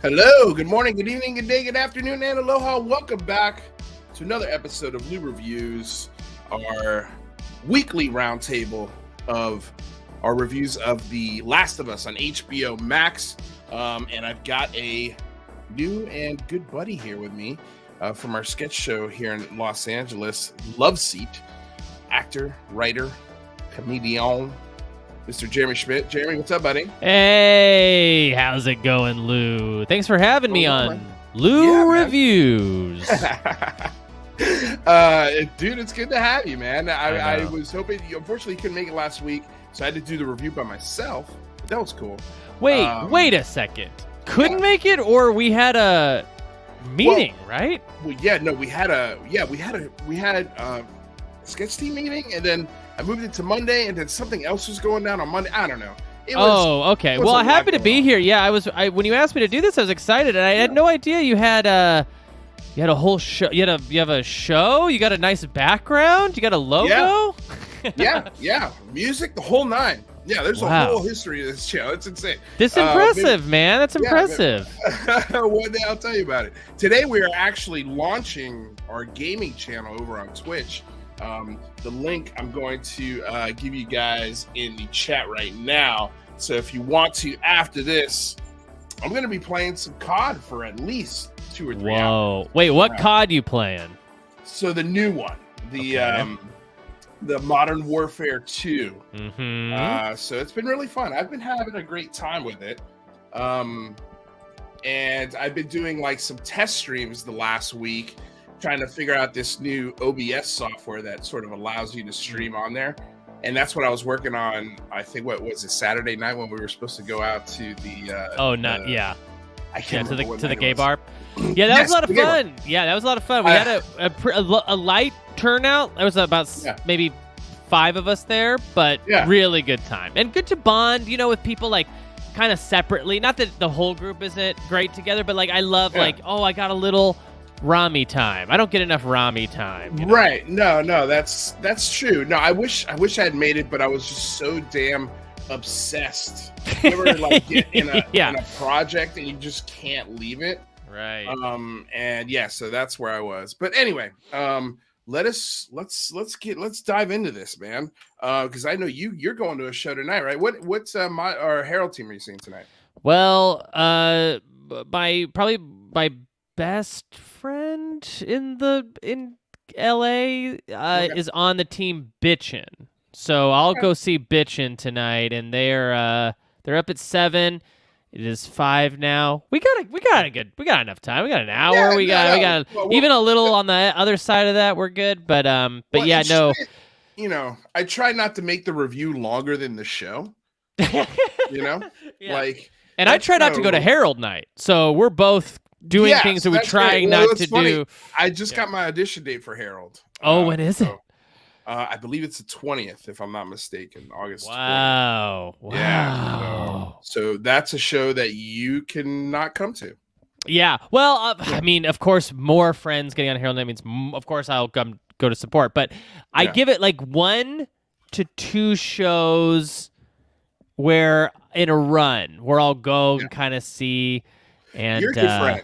Hello, good morning, good evening, good day, good afternoon, and aloha. Welcome back to another episode of Lou Reviews, our weekly roundtable of our reviews of The Last of Us on HBO Max. And I've got a new and good buddy here with me from our sketch show here in Los Angeles, Love Seat, actor, writer, comedian, Mr. Jeremy Schmidt. Jeremy, what's up, buddy? Hey, how's it going, Lou? Thanks for having me on Lou Reviews. Dude, it's good to have you, man. I was hoping, unfortunately, couldn't make it last week, so I had to do the review by myself. But that was cool. Wait a second. Couldn't make it, or we had a meeting, right? Well, yeah, no, we had a sketch team meeting, and then I moved it to Monday, and then something else was going down on Monday. I don't know. Okay. Well, I'm happy to be here. Yeah, when you asked me to do this, I was excited, and I had no idea you had a whole show. You have a show. You got a nice background. You got a logo. Yeah. Music, the whole nine. Yeah, there's a whole history of this show. It's insane. That's impressive, man. That's impressive. One day I'll tell you about it. Today we are actually launching our gaming channel over on Twitch. The link I'm going to give you guys in the chat right now. So if you want to, after this, I'm going to be playing some COD for at least 2 or 3 hours. Wait, what COD you playing? So the new one, the Modern Warfare 2. Mm-hmm. So it's been really fun. I've been having a great time with it. And I've been doing like some test streams the last week, trying to figure out this new OBS software that sort of allows you to stream on there. And that's what I was working on. I think, what was it, Saturday night when we were supposed to go out to the I can't remember to the gay bar. Yeah, that was a lot of fun. Yeah, that was a lot of fun. We had a light turnout. There was about maybe 5 of us there, but really good time. And good to bond, with people like kind of separately. Not that the whole group isn't great together, but like I love I got a little Rami time. I don't get enough Rami time. Right. No, that's true. No, I wish I had made it, but I was just so damn obsessed. You ever like get in a project and you just can't leave it? Right. So that's where I was. But anyway, let's dive into this, man. Because I know you're going to a show tonight, right? What's our Herald team are you seeing tonight? Well, probably my best friend in LA is on the team Bitchin'. So I'll go see Bitchin' tonight, and they're up at 7. It is 5 now. We got enough time. We got an hour. We got even a little on the other side of that. We're good. But no. I try not to make the review longer than the show. And I try not to go to Herald night. So we're both doing things that we try not to do. I just got my audition date for Herald. When is it? I believe it's the 20th, if I'm not mistaken, August 20th. Wow. Yeah. So that's a show that you cannot come to. Yeah. Well, I mean, of course, more friends getting on Herald night means, of course, I'll go to support. But I give it like 1 to 2 shows where in a run where I'll go and kind of see. And you're a good friend.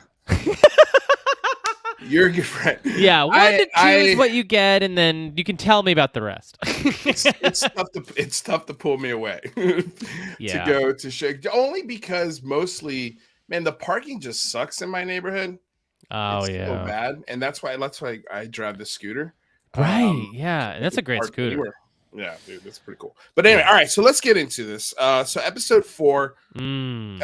You're a good friend. Yeah, 1 to 2 is what you get, and then you can tell me about the rest. It's tough to pull me away to go to show, only because mostly, man, the parking just sucks in my neighborhood. Oh, it's so bad, and that's why I drive the scooter. Right? Yeah, that's a great scooter. Anywhere. Yeah, dude, that's pretty cool. But anyway, all right, so let's get into this. So episode 4, dude,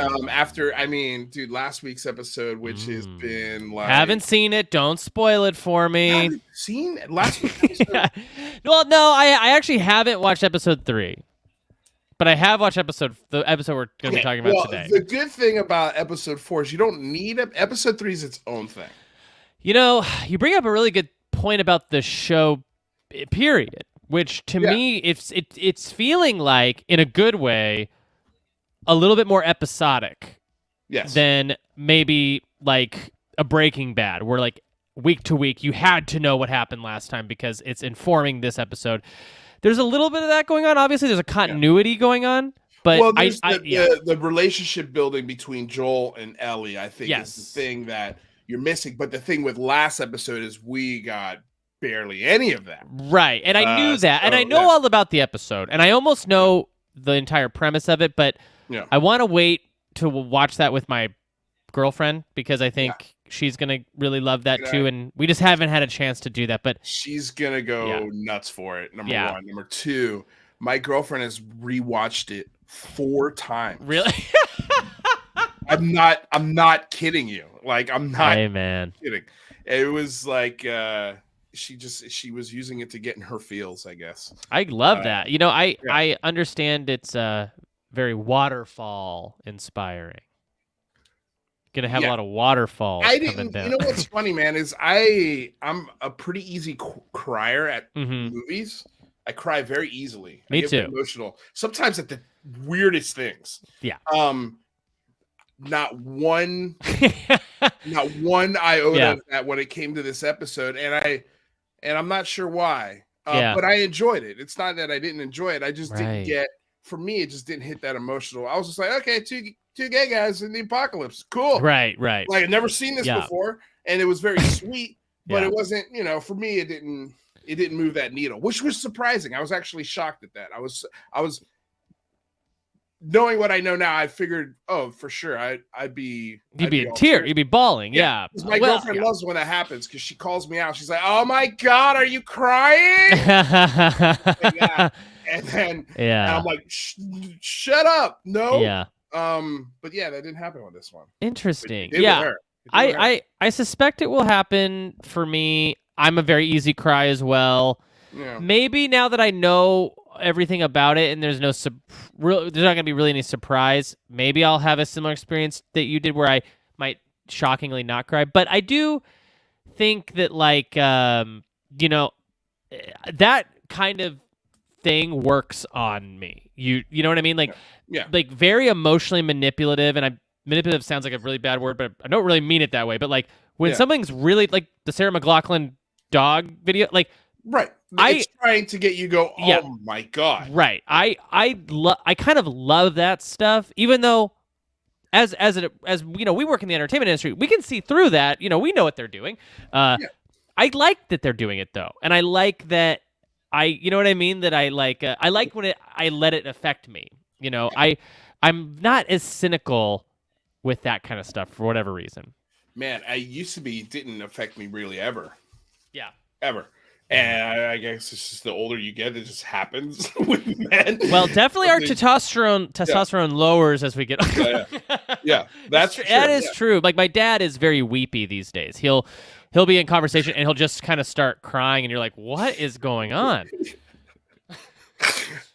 last week's episode, which has been like... Haven't seen it. Don't spoil it for me. Haven't seen last week's episode? Well, no, I actually haven't watched episode 3. But I have watched the episode we're going to be talking about today. The good thing about episode 4 is you don't need episode 3 is its own thing. You bring up a really good point about the show, period. Which to me, it's feeling like, in a good way, a little bit more episodic than maybe like a Breaking Bad, where like week to week you had to know what happened last time because it's informing this episode. There's a little bit of that going on. Obviously, there's a continuity going on, But well, there's the relationship building between Joel and Ellie, I think, is the thing that you're missing. But the thing with last episode is we got barely any of that. Right. And I knew that. And I know all about the episode. And I almost know the entire premise of it. But I want to wait to watch that with my girlfriend because I think she's going to really love that too. And we just haven't had a chance to do that. But she's going to go nuts for it, number one. Number two, my girlfriend has rewatched it 4 times. Really? I'm not kidding you. Like, I'm not kidding. It was like she was using it to get in her feels, I guess. I love that. You know, I understand it's very waterfall inspiring. Gonna have a lot of waterfalls coming down. You know what's funny, man, is I'm a pretty easy crier at movies. I cry very easily. Me too. Emotional. Sometimes at the weirdest things. Yeah. Not one iota of that when it came to this episode, and I'm not sure why. But I enjoyed it. It's not that I didn't enjoy it. I just didn't get. For me, it just didn't hit that emotional. I was just like, okay, two gay guys in the apocalypse, cool. Right. Like I've never seen this before, and it was very sweet, but it wasn't. You know, for me, it didn't move that needle, which was surprising. I was actually shocked at that. I was. Knowing what I know now, I figured, for sure, I'd be. You'd be in tears. You'd be bawling. Yeah. My girlfriend loves when that happens because she calls me out. She's like, "Oh my God, are you crying?" And then and I'm like, "Shut up, no." Yeah. But that didn't happen with this one. Interesting. I suspect it will happen for me. I'm a very easy cry as well. Yeah. Maybe now that I know everything about it and there's there's not gonna be really any surprise, maybe I'll have a similar experience that you did where I might shockingly not cry. But I do think that like that kind of thing works on me. You know what I mean? Like like very emotionally manipulative, and manipulative sounds like a really bad word, but I don't really mean it that way. But like when something's really like the Sarah McLachlan dog video, like it's trying to get you go, oh my God. Right. I kind of love that stuff, even though as you know, we work in the entertainment industry, we can see through that. You know, we know what they're doing. I like that they're doing it though. And I like that you know what I mean? That I like when I let it affect me. You know, I'm not as cynical with that kind of stuff for whatever reason. Man, I used to be, it didn't affect me really ever. Yeah. Ever. And I guess it's just the older you get, it just happens with men. Well, definitely our testosterone lowers as we get older. That is true. Like my dad is very weepy these days. He'll be in conversation and he'll just kind of start crying, and you're like, "What is going on?"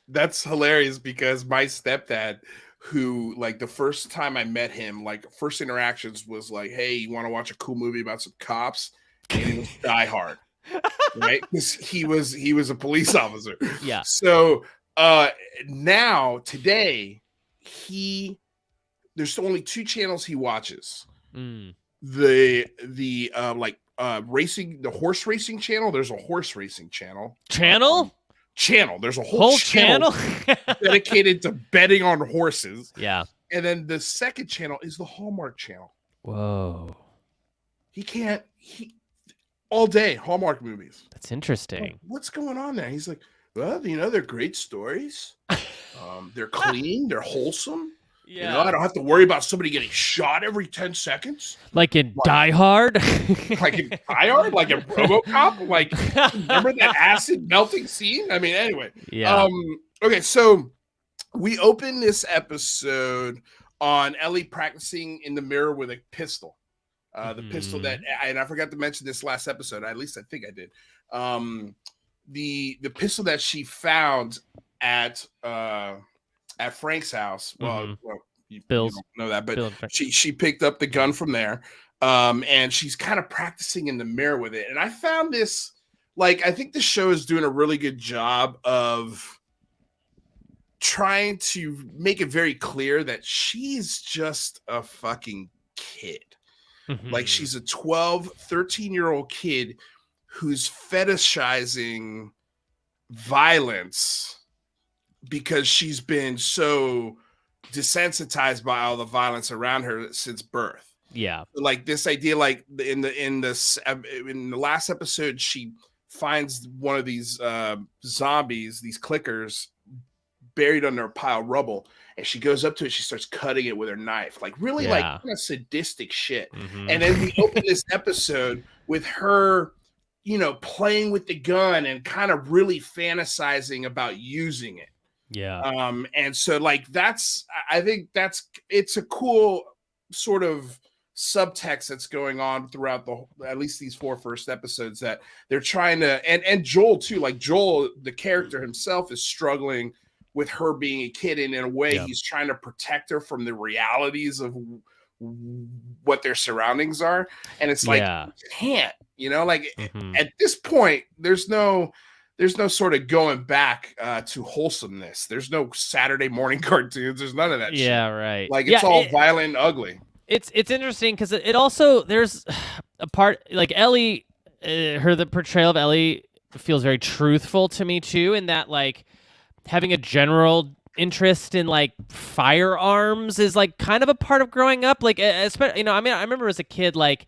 That's hilarious because my stepdad, who like the first time I met him, like first interactions was like, "Hey, you want to watch a cool movie about some cops?" And it was Die Hard. Right, because he was a police officer. Yeah. So now today there's only 2 channels he watches. The racing, the horse racing channel. There's a horse racing channel. Channel. There's a whole channel dedicated to betting on horses. Yeah. And then the second channel is the Hallmark channel. Whoa. All day, Hallmark movies. That's interesting. What's going on there? He's like, well, you know, they're great stories. They're clean. They're wholesome. Yeah. You know, I don't have to worry about somebody getting shot every 10 seconds. Like in Die Hard? Like in Die Hard? Like in RoboCop? Like, remember that acid melting scene? I mean, anyway. Yeah. Okay, so we open this episode on Ellie practicing in the mirror with a pistol. The pistol that, and I forgot to mention this last episode. At least I think I did. The pistol that she found at Frank's house. Well, you don't know that, but she picked up the gun from there, and she's kind of practicing in the mirror with it. And I found this, like, I think the show is doing a really good job of trying to make it very clear that she's just a fucking kid. Like she's a 13-year-old kid who's fetishizing violence because she's been so desensitized by all the violence around her since birth. Yeah. Like this idea, like in the last episode, she finds one of these zombies, these clickers, buried under a pile of rubble, and she goes up to it. She starts cutting it with her knife, like really like kind of sadistic shit. Mm-hmm. And then we open this episode with her, you know, playing with the gun and kind of really fantasizing about using it. Yeah. And so like I think it's a cool sort of subtext that's going on throughout at least these 4 first episodes, that they're trying to, and Joel too, like Joel, the character himself, is struggling with her being a kid, and in a way he's trying to protect her from the realities of what their surroundings are. And it's like, you can't, you know, like at this point, there's no sort of going back to wholesomeness. There's no Saturday morning cartoons. There's none of that shit. Right. Like it's all violent and ugly. It's interesting because it also, there's a part like Ellie, the portrayal of Ellie feels very truthful to me too, in that like having a general interest in like firearms is like kind of a part of growing up. Like, especially, you know, I mean, I remember as a kid, like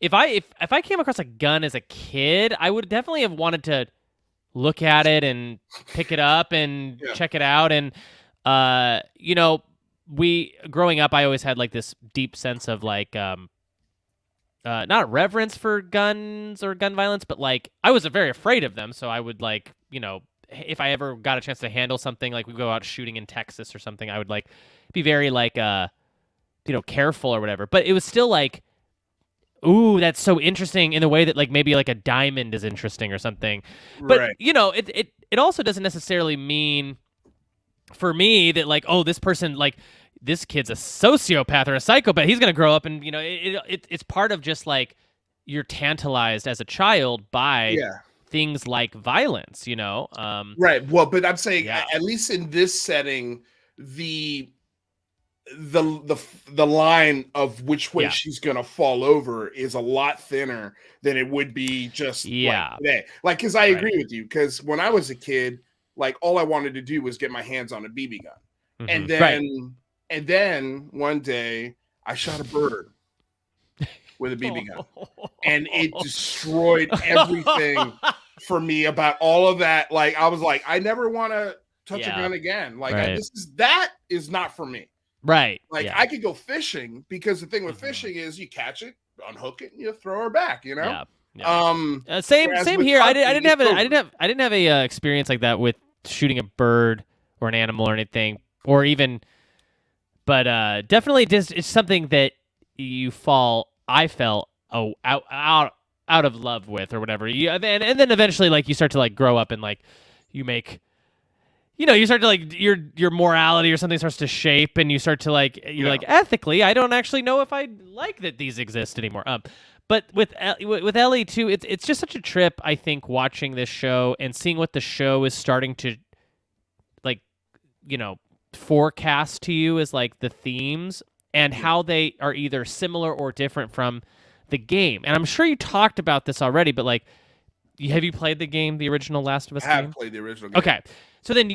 if I came across a gun as a kid, I would definitely have wanted to look at it and pick it up and check it out. And, you know, growing up, I always had like this deep sense of like, not reverence for guns or gun violence, but like I was very afraid of them. So I would like, you know, if I ever got a chance to handle something, like we go out shooting in Texas or something, I would like be very like, you know, careful or whatever. But it was still like, ooh, that's so interesting in the way that like maybe like a diamond is interesting or something. But you know, it also doesn't necessarily mean for me that like, oh, this person, like this kid's a sociopath or a psychopath. He's gonna grow up and, you know, it's part of just like you're tantalized as a child by things like violence, you know. Right. Well, but I'm saying at least in this setting, the line of which way she's gonna fall over is a lot thinner than it would be just like today. Like, because I agree with you, because when I was a kid, like all I wanted to do was get my hands on a BB gun, and then one day I shot a bird with a BB gun, and it destroyed everything for me about all of that. Like I was like, I never want to touch a gun again. Like that is not for me. Right. Like I could go fishing, because the thing with fishing is you catch it, unhook it, and you throw her back, you know? Same here. I didn't have a experience like that with shooting a bird or an animal or anything, or even, but definitely just it's something that I felt out of love with or whatever. And then eventually like you start to like grow up and like you make, you know, you start to like your morality or something starts to shape, and you start to like like ethically, I don't actually know if I like that these exist anymore. But with Ellie too, it's just such a trip, I think, watching this show and seeing what the show is starting to like, you know, forecast to you as like the themes and how they are either similar or different from the game. And I'm sure you talked about this already, but like, have you played the game, the original Last of Us game? I have played the original game. Okay. So then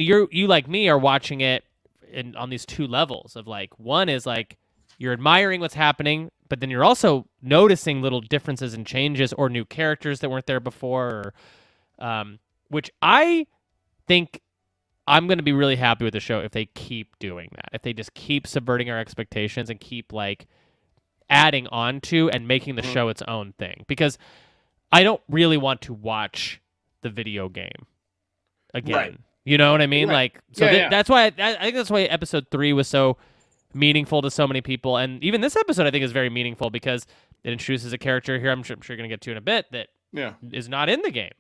you like me are watching it on these two levels of like, one is like you're admiring what's happening, but then you're also noticing little differences and changes or new characters that weren't there before, or, which I think I'm going to be really happy with the show if they keep doing that. If they just keep subverting our expectations and keep like adding on to and making the show its own thing, because I don't really want to watch the video game again. Right. You know what I mean? Right. Like, so that's why I think that's why episode 3 was so meaningful to so many people. And even this episode, I think, is very meaningful because it introduces a character here I'm sure you're going to get to in a bit that is not in the game.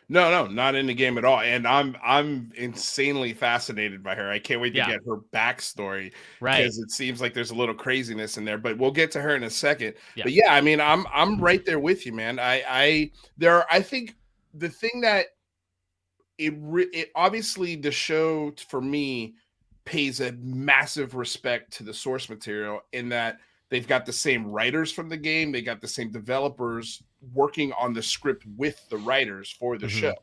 No, not in the game at all. And I'm insanely fascinated by her. I can't wait to get her backstory, because it seems like there's a little craziness in there. But we'll get to her in a second. But yeah, I mean, I'm right there with you, man. I think the thing that it obviously the show for me pays a massive respect to the source material in that they've got the same writers from the game, they got the same developers working on the script with the writers for the show.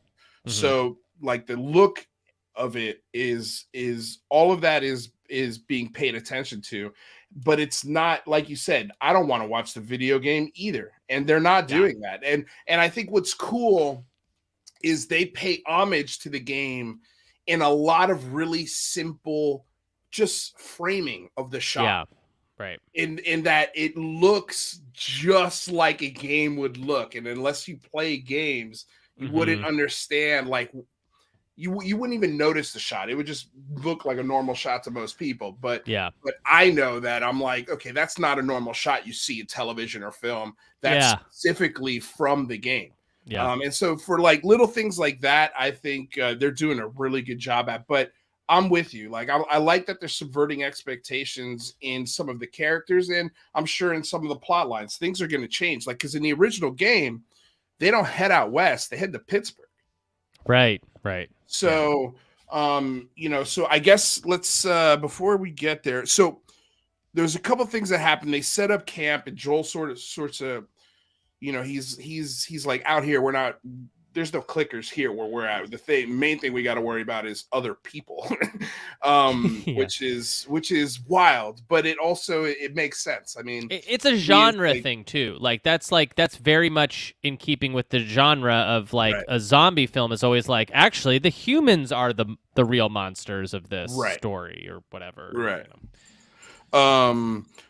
So like the look of it is all of that is being paid attention to, but it's not like you said. I don't want to watch the video game either, and they're not Yeah. doing that. And I think what's cool is they pay homage to the game in a lot of really simple just framing of the shot. Yeah. Right. In that it looks just like a game would look, and unless you play games, you wouldn't understand. Like you wouldn't even notice the shot. It would just look like a normal shot to most people. But I know that I'm like, okay, that's not a normal shot you see in television or film. That's specifically from the game. Yeah. And so for like little things like that, I think they're doing a really good job at. But I'm with you. Like I like that they're subverting expectations in some of the characters, and I'm sure in some of the plot lines, things are going to change. Like because in the original game, they don't head out west; they head to Pittsburgh. Right. So, so I guess let's before we get there. So there's a couple things that happen. They set up camp, and Joel sorts of, he's like out here. There's no clickers here where we're at. Main thing we got to worry about is other people, which is wild, but it makes sense. I mean, it's a genre thing too. That's very much in keeping with the genre of a zombie film is always like, actually the humans are the real monsters of this story or whatever. Right.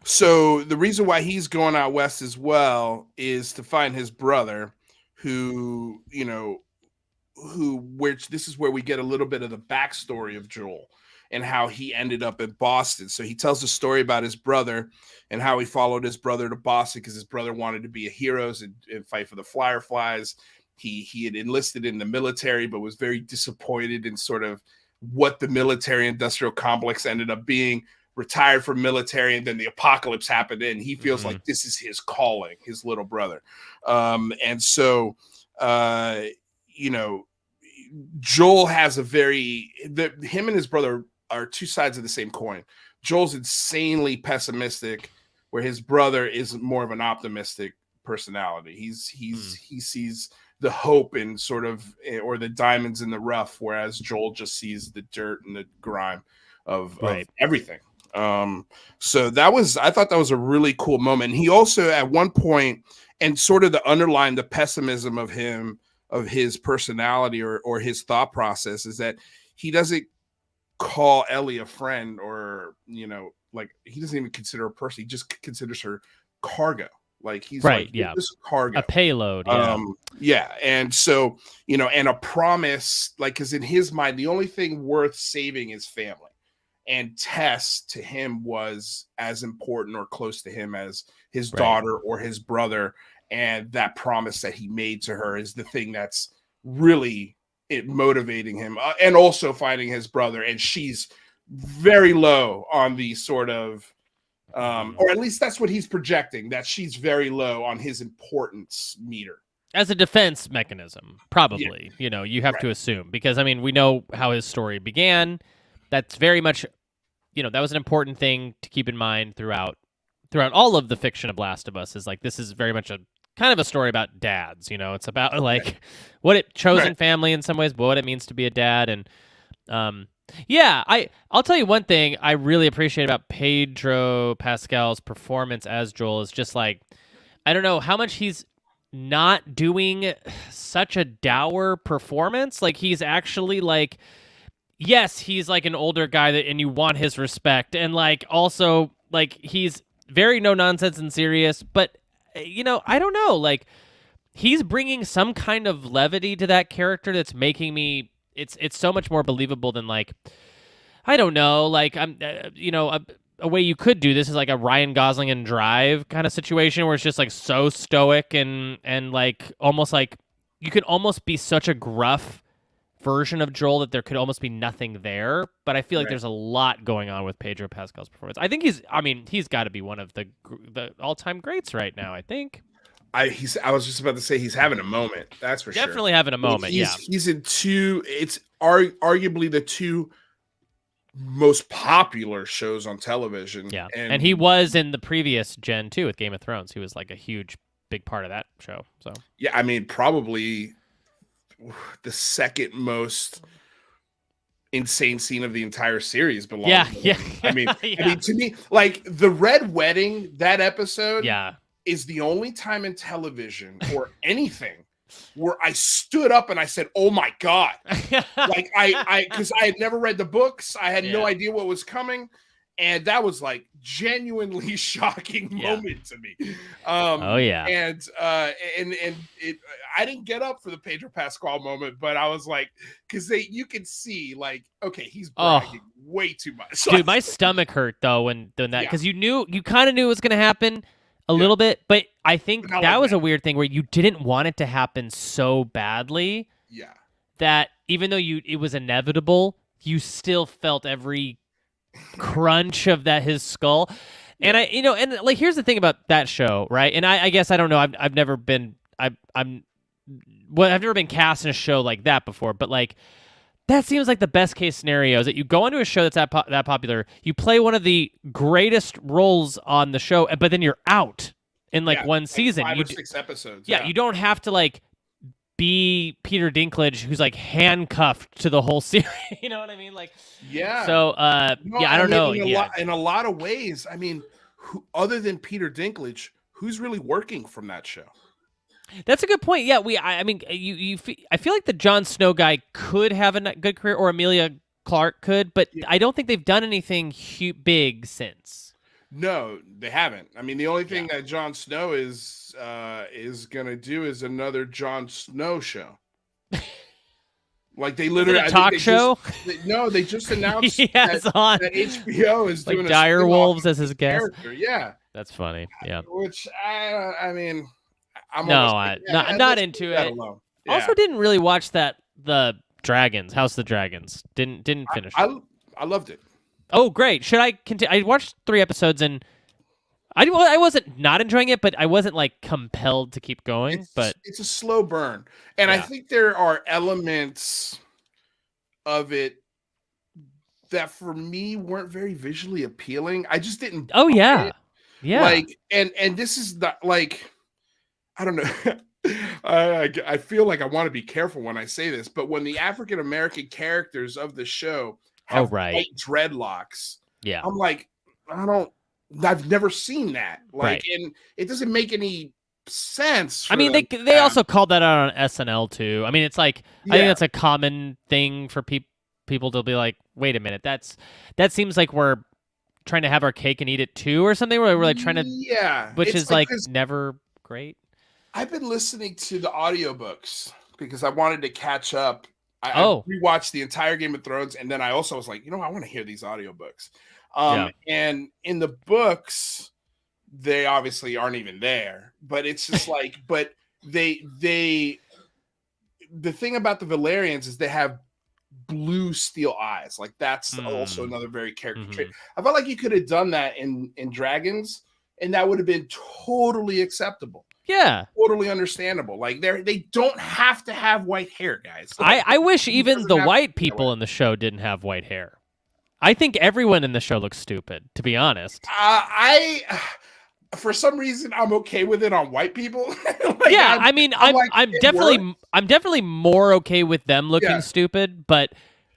So the reason why he's going out west as well is to find his brother, which this is where we get a little bit of the backstory of Joel and how he ended up in Boston. So he tells a story about his brother and how he followed his brother to Boston because his brother wanted to be a hero and fight for the Fireflies. He had enlisted in the military, but was very disappointed in sort of what the military industrial complex ended up being. Retired from military, and then the apocalypse happened, and he feels like this is his calling, his little brother. And so, Joel has him and his brother are two sides of the same coin. Joel's insanely pessimistic, where his brother is more of an optimistic personality. He sees the hope in sort of, or the diamonds in the rough, whereas Joel just sees the dirt and the grime of everything. So I thought that was a really cool moment. He also at one point, and sort of the underline the pessimism of his personality or his thought process is that he doesn't call Ellie a friend, or he doesn't even consider her a person. He just considers her cargo. Like he's this cargo, a payload. And so, and a promise, like, because in his mind, the only thing worth saving is family. And Tess to him was as important or close to him as his daughter or his brother. And that promise that he made to her is the thing that's really motivating him. And also finding his brother. And she's very low on the sort of, or at least that's what he's projecting, that she's very low on his importance meter. As a defense mechanism, probably, you have to assume. Because, I mean, we know how his story began. That's very much, that was an important thing to keep in mind throughout all of the fiction of Last of Us. Is like, this is very much a kind of a story about dads. It's about what it chosen family in some ways, but what it means to be a dad. And I'll tell you one thing I really appreciate about Pedro Pascal's performance as Joel is just like, I don't know how much he's not doing such a dour performance. Like he's actually like. Yes, he's like an older guy and you want his respect. And also he's very no nonsense and serious, but I don't know, he's bringing some kind of levity to that character that's making me, it's so much more believable than I don't know, I'm, a way you could do this is like a Ryan Gosling and Drive kind of situation where it's just so stoic and almost you could almost be such a gruff version of Joel that there could almost be nothing there, but I feel like there's a lot going on with Pedro Pascal's performance. I think he's got to be one of the all-time greats right now. I think. I was just about to say he's having a moment. That's for Definitely having a moment. He's in two. It's arguably the two most popular shows on television. Yeah, and he was in the previous gen too with Game of Thrones. He was a huge, big part of that show. So yeah, I mean probably the second most insane scene of the entire series belongs. Yeah, to yeah. him. I mean, Yeah. to me, like the Red Wedding, that episode Yeah. is the only time in television or anything where I stood up and I said, "Oh my God." Like because I had never read the books. I had no idea what was coming. And that was like genuinely shocking moment to me. Oh yeah. And it, I didn't get up for the Pedro Pascal moment, but I was like, because you could see like, okay, he's bragging way too much. Dude, my stomach hurt though when doing that, because you kind of knew it was going to happen a little bit, but I think that was a weird thing where you didn't want it to happen so badly. Yeah. That even though it was inevitable, you still felt every crunch of his skull. And and like, here's the thing about that show, right? And I guess I don't know, I've never been I've never been cast in a show like that before, but like that seems like the best case scenario is that you go into a show that's that popular, you play one of the greatest roles on the show, but then you're out in like one season. 5 or 6 episodes. Yeah, you don't have to like be Peter Dinklage, who's like handcuffed to the whole series. You know what I mean? Like, so, I don't know. In a lot of ways, I mean, other than Peter Dinklage, who's really working from that show? That's a good point. Yeah, I mean, I feel like the Jon Snow guy could have a good career, or Emilia Clarke could, but I don't think they've done anything big since. No, they haven't. I mean, the only thing that Jon Snow is gonna do is another Jon Snow show. Like they literally a talk show. They just announced that HBO is like doing dire wolves as his guest. Yeah, that's funny. Yeah, which I mean, I'm not into it. Yeah. Also, didn't really watch the Dragons, House of the Dragons. Didn't finish. I loved it. Oh, great! Should I continue? I watched 3 episodes and I wasn't not enjoying it, but I wasn't like compelled to keep going. But it's a slow burn, and I think there are elements of it that for me weren't very visually appealing. I just didn't. Oh yeah, it. Yeah. Like, and this is not like, I don't know. I feel like I want to be careful when I say this, but when the African American characters of the show have white dreadlocks, I'm like, I've never seen that. Like, and it doesn't make any sense. I mean, they also called that out on SNL too. I mean, it's like, I think that's a common thing for people to be like, wait a minute, that seems like we're trying to have our cake and eat it too, or something. Where we're like trying to, which is like never great. I've been listening to the audiobooks because I wanted to catch up. I rewatched the entire Game of Thrones, and then I also was like, I want to hear these audiobooks. And in the books, they obviously aren't even there, but it's just like, but the thing about the Valerians is they have blue steel eyes. Like that's also another very character trait. I felt like you could have done that in Dragons, and that would have been totally acceptable. Yeah, totally understandable. Like they don't have to have white hair, guys. Like, I wish even the white people in the show didn't have white hair. I think everyone in the show looks stupid, to be honest. For some reason, I'm okay with it on white people. Like, I'm definitely more okay with them looking stupid, but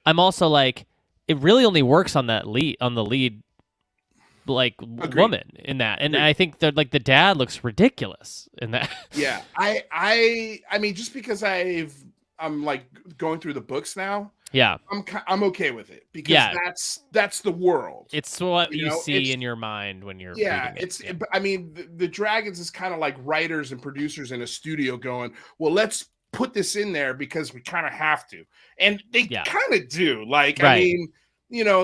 I'm also like, it really only works on the lead like woman in that, and I think that like the dad looks ridiculous in that. Yeah, I mean, just because I'm like going through the books now. Yeah, I'm okay with it because that's the world. It's what you see in your mind when you're reading it. I mean, the Dragons is kind of like writers and producers in a studio going, well, let's put this in there because we kind of have to, and they kind of do. Like, I mean,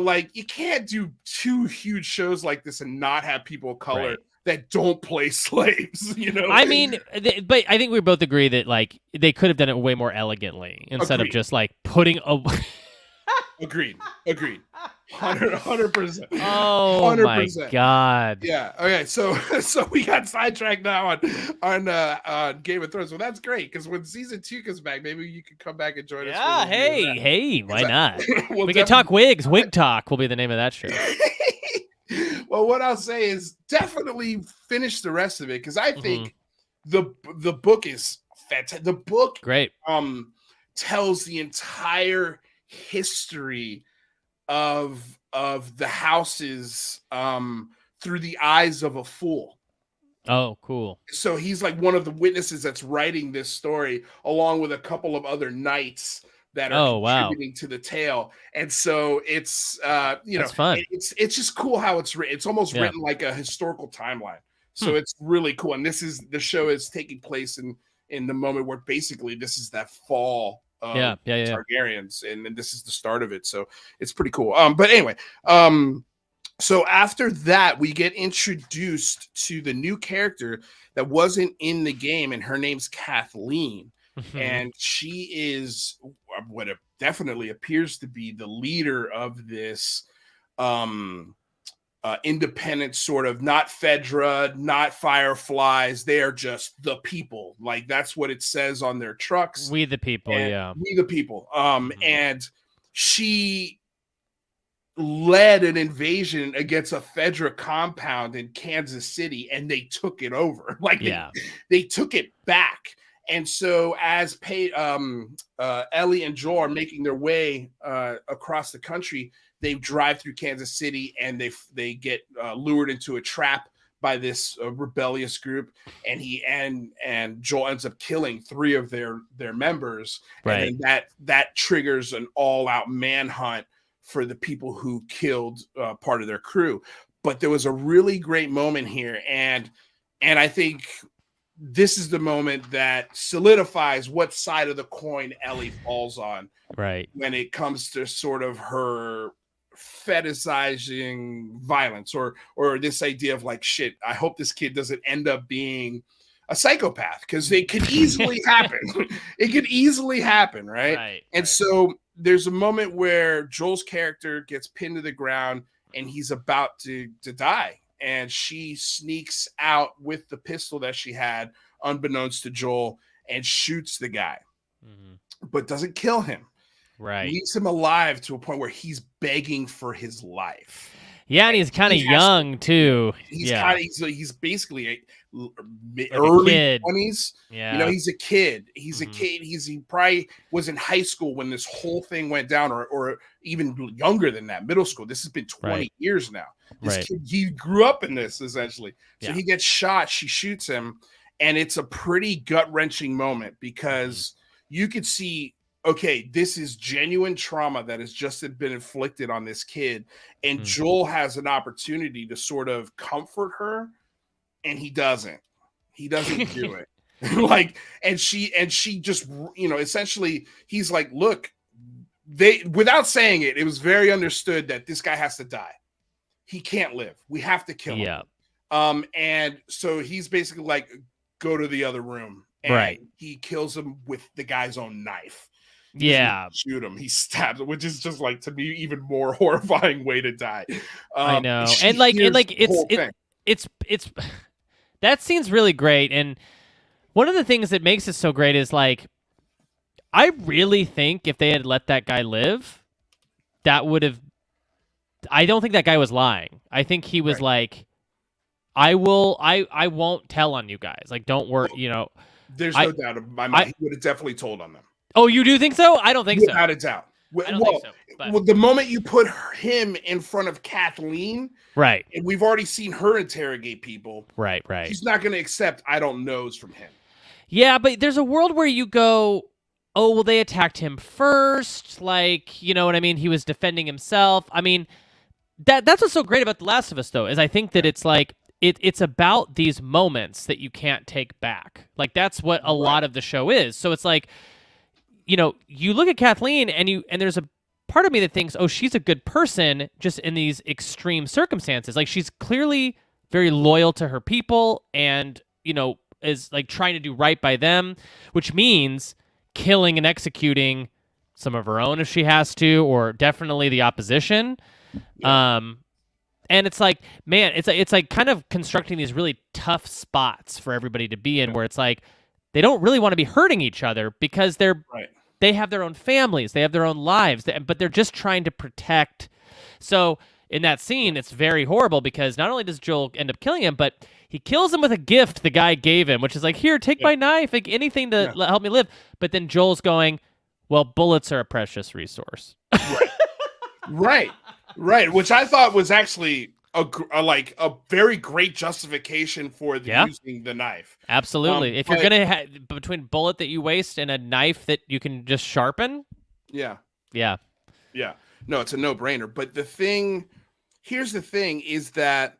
like you can't do 2 huge shows like this and not have people of color that don't play slaves. I mean, but I think we both agree that like they could have done it way more elegantly instead of just like putting a. Agreed. 100%. Oh 100%. My God. Yeah. Okay. So we got sidetracked now on Game of Thrones. So that's great because when season 2 comes back, maybe you can come back and join us. Yeah. Hey, why not? We can talk wigs. Wig Talk will be the name of that show. Well, what I'll say is definitely finish the rest of it because I think the book is fantastic. The book tells the entire history of the houses through the eyes of a fool. Oh, cool. So he's like one of the witnesses that's writing this story, along with a couple of other knights that are contributing to the tale. And so it's That's fun. It's just cool how it's written. It's almost written like a historical timeline. So it's really cool. And the show is taking place in the moment where basically this is that fall of Targaryens, and this is the start of it. So it's pretty cool. But anyway, so after that, we get introduced to the new character that wasn't in the game, and her name's Kathleen. And she is what it definitely appears to be the leader of this independent sort of, not Fedra, not Fireflies. They are just the people. Like, that's what it says on their trucks. We the people, We the people. And she led an invasion against a Fedra compound in Kansas City, and they took it over. Like, they took it back. And so as Ellie and Joel are making their way across the country, they drive through Kansas City, and they get lured into a trap by this rebellious group, and Joel ends up killing 3 of their members, and then that triggers an all-out manhunt for the people who killed part of their crew. But there was a really great moment here, and I think this is the moment that solidifies what side of the coin Ellie falls on. Right. When it comes to sort of her fetishizing violence, or this idea of like, shit, I hope this kid doesn't end up being a psychopath, because it could easily happen. It could easily happen, right? And so there's a moment where Joel's character gets pinned to the ground, and he's about to die. And she sneaks out with the pistol that she had, unbeknownst to Joel, and shoots the guy, but doesn't kill him. Leaves him alive to a point where he's begging for his life. Yeah, and he's kind of young too. He's basically early 20s. Yeah, you know, he's a kid. He's a kid. He probably was in high school when this whole thing went down, or even younger than that, middle school. This has been 20 years now. This kid, he grew up in this essentially. So he gets shot. She shoots him, and it's a pretty gut-wrenching moment, because you could see, okay, this is genuine trauma that has just been inflicted on this kid, and Joel has an opportunity to sort of comfort her, and he doesn't do it. Like, and she just, you know, essentially he's like, look, without saying it, it was very understood that this guy has to die. He can't live. We have to kill him. And so he's basically like, go to the other room. And he kills him with the guy's own knife. Shoot him. He stabs him, which is just like, to me, even more horrifying way to die. I know. And it's that scene's really great. And one of the things that makes it so great is, like, I really think if they had let that guy live, that would have, I don't think that guy was lying. I think he was like, I won't tell on you guys. Like, don't worry, you know. There's no doubt in my mind. He would have definitely told on them. Oh, you do think so? I don't think so. Without a doubt. I don't think so. Well, the moment you put him in front of Kathleen, and we've already seen her interrogate people, he's not going to accept I don't knows from him. Yeah, but there's a world where you go, oh, well, they attacked him first. Like, you know what I mean? He was defending himself. I mean, that's what's so great about The Last of Us, though, is I think that it's like, it's about these moments that you can't take back. Like, that's what a lot of the show is. So it's like, you know, you look at Kathleen, and there's a part of me that thinks, oh, she's a good person just in these extreme circumstances. Like, she's clearly very loyal to her people, and, you know, is like trying to do right by them, which means killing and executing some of her own if she has to, or definitely the opposition. And it's like, man, it's like kind of constructing these really tough spots for everybody to be in, where it's like they don't really want to be hurting each other, because they have their own families, they have their own lives, but they're just trying to protect. So in that scene, it's very horrible, because not only does Joel end up killing him, but he kills him with a gift the guy gave him, which is like, here, take my knife, like anything to help me live. But then Joel's going, Well, bullets are a precious resource. Right. Which I thought was actually a very great justification for Yeah. using the knife. Absolutely. If you're But gonna between bullet that you waste and a knife that you can just sharpen, yeah, yeah, no, it's a no-brainer. But here's the thing, is that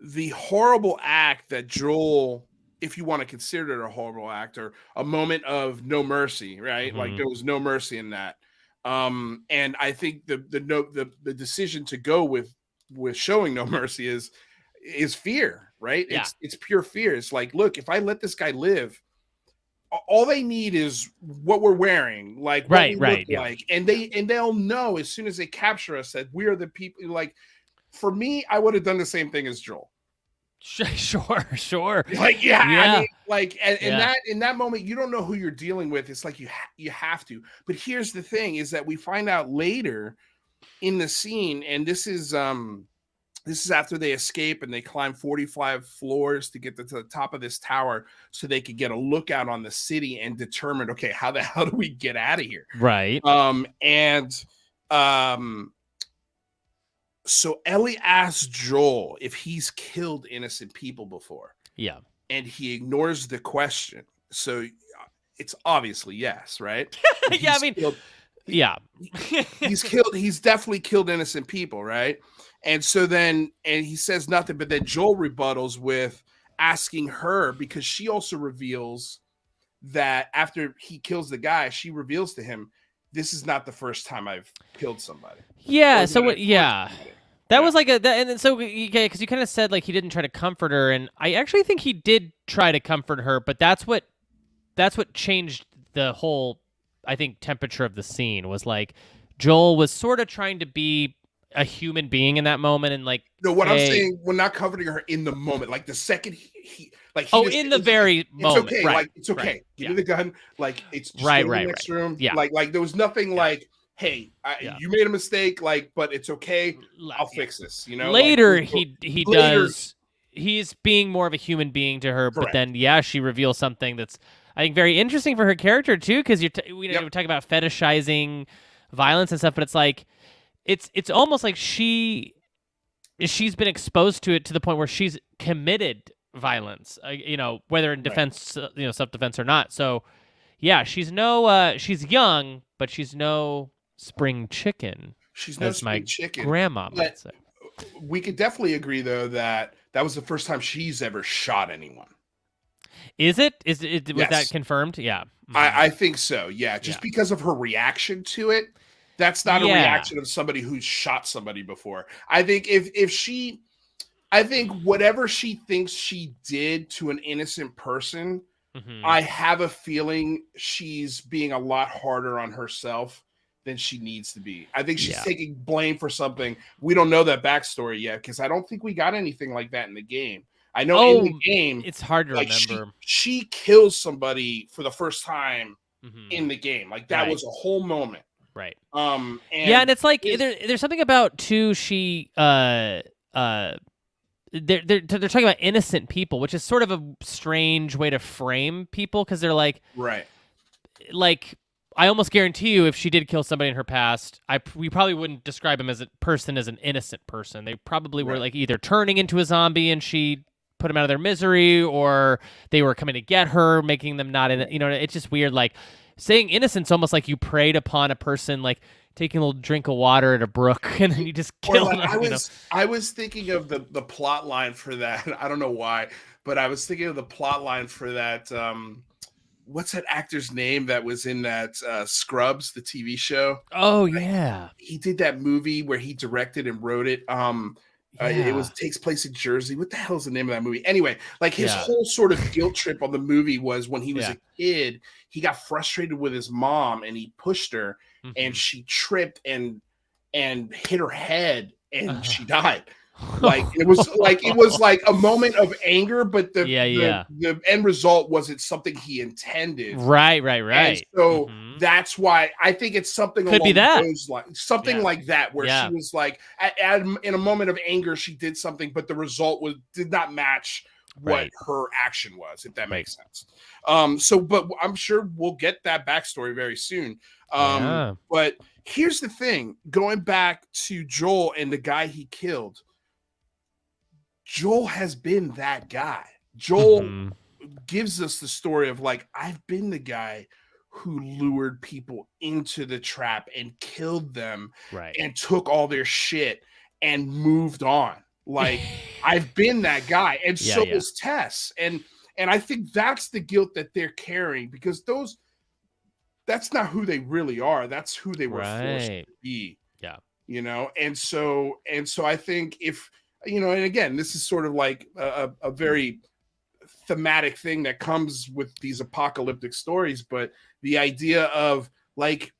the horrible act that Joel, if you want to consider it a horrible act or a moment of no mercy, right? Like there was no mercy in that. And I think the decision to go with showing no mercy is fear, right? Yeah. It's pure fear. It's like, look, if I let this guy live, all they need is what we're wearing, like what we look like, and they'll know as soon as they capture us that we are the people. Like, for me, I would have done the same thing as Joel. Sure. Like, yeah. I mean, like, in that moment, you don't know who you're dealing with. It's like you have to. But here's the thing: is that we find out later in the scene, and this is after they escape and they climb 45 floors to get to the top of this tower so they could get a lookout on the city and determine, okay, how the hell do we get out of here? Right. So Ellie asks Joel if he's killed innocent people before. Yeah. And he ignores the question. So it's obviously yes, right? Yeah, I mean, yeah. He's definitely killed innocent people, right? And so then he says nothing, but then Joel rebuttals with asking her, because she also reveals that after he kills the guy, she reveals to him, this is not the first time I've killed somebody. Yeah. So what? Yeah. That was like and so because you kind of said like he didn't try to comfort her, and I actually think he did try to comfort her, but that's what changed the whole, I think, temperature of the scene. Was like Joel was sort of trying to be a human being in that moment, and like, no, what I'm saying, we're not comforting her in the moment. Like the second he in the very moment, it's okay, right? Like, it's okay. Right. Give me the gun. Like, it's just right. In the next room. Yeah. Like there was nothing like, hey, you made a mistake, like, but it's okay. I'll fix this. You know. Later, like, he does. He's being more of a human being to her, correct. But then, she reveals something that's, I think, very interesting for her character too, because we talk about fetishizing violence and stuff, but it's like, it's almost like she's been exposed to it to the point where she's committed violence, whether in defense, self-defense or not. So, yeah, she's young, but she's no spring chicken. She's no spring chicken. Grandma might say. We could definitely agree, though, that was the first time she's ever shot anyone. Is it? Was that confirmed? Yeah. I think so. Yeah. Just because of her reaction to it. That's not a reaction of somebody who's shot somebody before. I think I think whatever she thinks she did to an innocent person, I have a feeling she's being a lot harder on herself than she needs to be. I think she's taking blame for something. We don't know that backstory yet, because I don't think we got anything like that in the game. I know in the game, it's hard to remember. She kills somebody for the first time in the game. Like that was a whole moment. Right. And it's like there's something about too. They're talking about innocent people, which is sort of a strange way to frame people, because they're like, right. Like, I almost guarantee you, if she did kill somebody in her past, we probably wouldn't describe him as a person as an innocent person. They probably were like either turning into a zombie and she put them out of their misery, or they were coming to get her, making them not in. It's just weird. Like, saying innocence, almost like you preyed upon a person, like taking a little drink of water at a brook and then you just kill them. I was thinking of the plot line for that. I don't know why, but I was thinking of the plot line for that. What's that actor's name that was in that Scrubs, the TV show? Oh yeah, he did that movie where he directed and wrote it. It takes place in Jersey. What the hell is the name of that movie? Anyway, like his whole sort of guilt trip on the movie was when he was a kid, he got frustrated with his mom and he pushed her and she tripped and hit her head and she died. Like it was like a moment of anger, but the end result wasn't something he intended. Right. And so that's why I think it's something could be that something like that, where she was like, in a moment of anger, she did something, but the result did not match what Right. her action was, if that Right. makes sense. But I'm sure we'll get that backstory very soon. Yeah. But here's the thing: going back to Joel and the guy he killed, Joel has been that guy. Joel Mhm. gives us the story of like, I've been the guy who lured people into the trap and killed them Right. and took all their shit and moved on. Like, I've been that guy. And Yeah, so yeah. is Tess. And I think that's the guilt that they're carrying, because that's not who they really are. That's who they were forced Right. to be. Yeah. You know, and so I think if, you know, and again, this is sort of like a very thematic thing that comes with these apocalyptic stories, but the idea of like,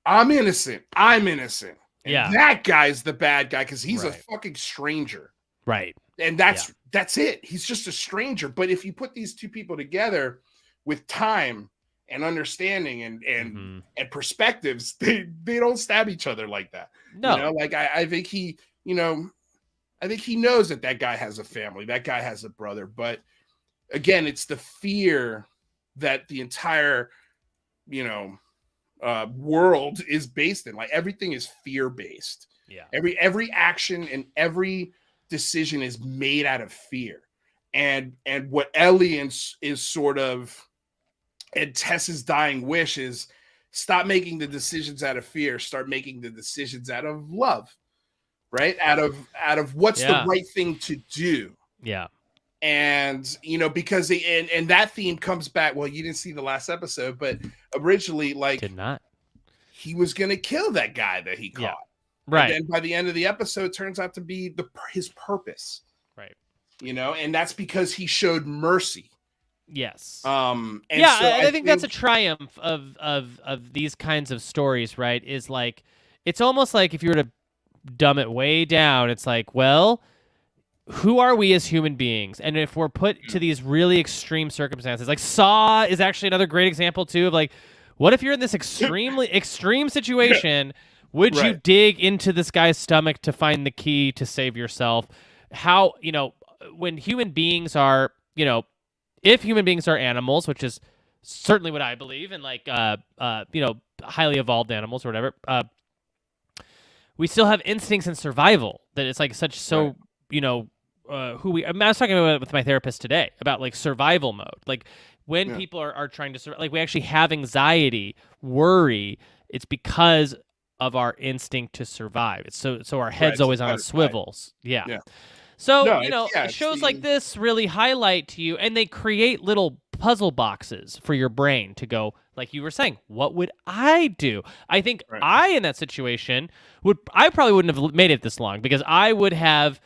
I'm innocent, and Yeah. that guy's the bad guy because he's a Right. fucking stranger, Right. and that's it. He's just a stranger. But if you put these two people together with time and understanding and perspectives, they don't stab each other like that. No. You know, like I think he, you know, I think he knows that guy has a family, that guy has a brother, but again, it's the fear that the entire, you know, world is based in. Like, everything is fear based. Yeah. Every action and every decision is made out of fear. And what Ellie is sort of, and Tess's dying wish is, stop making the decisions out of fear, start making the decisions out of love, right? Out of what's the right thing to do. Yeah. And, you know, because and that theme comes back. Well, you didn't see the last episode, but originally, like, Did not. he was going to kill that guy that he caught. Yeah. Right. And then by the end of the episode, it turns out to be his purpose. Right. You know, and that's because he showed mercy. Yes. And yeah, so I think that's a triumph of these kinds of stories, right? Is like, it's almost like if you were to dumb it way down, it's like, well, who are we as human beings? And if we're put to these really extreme circumstances, like Saw is actually another great example too of like, what if you're in this extremely extreme situation? Would you dig into this guy's stomach to find the key to save yourself? How, you know, when human beings are, you know, if human beings are animals, which is certainly what I believe in, like, you know, highly evolved animals or whatever, we still have instincts and survival that it's like you know, I was talking about it with my therapist today about like survival mode. Like when people are trying to survive, like we actually have anxiety, worry, it's because of our instinct to survive. It's so our head's always on swivels. Yeah. So, you know, shows like this really highlight to you, and they create little puzzle boxes for your brain to go, like you were saying, what would I do? I think I, in that situation, I probably wouldn't have made it this long, because I would have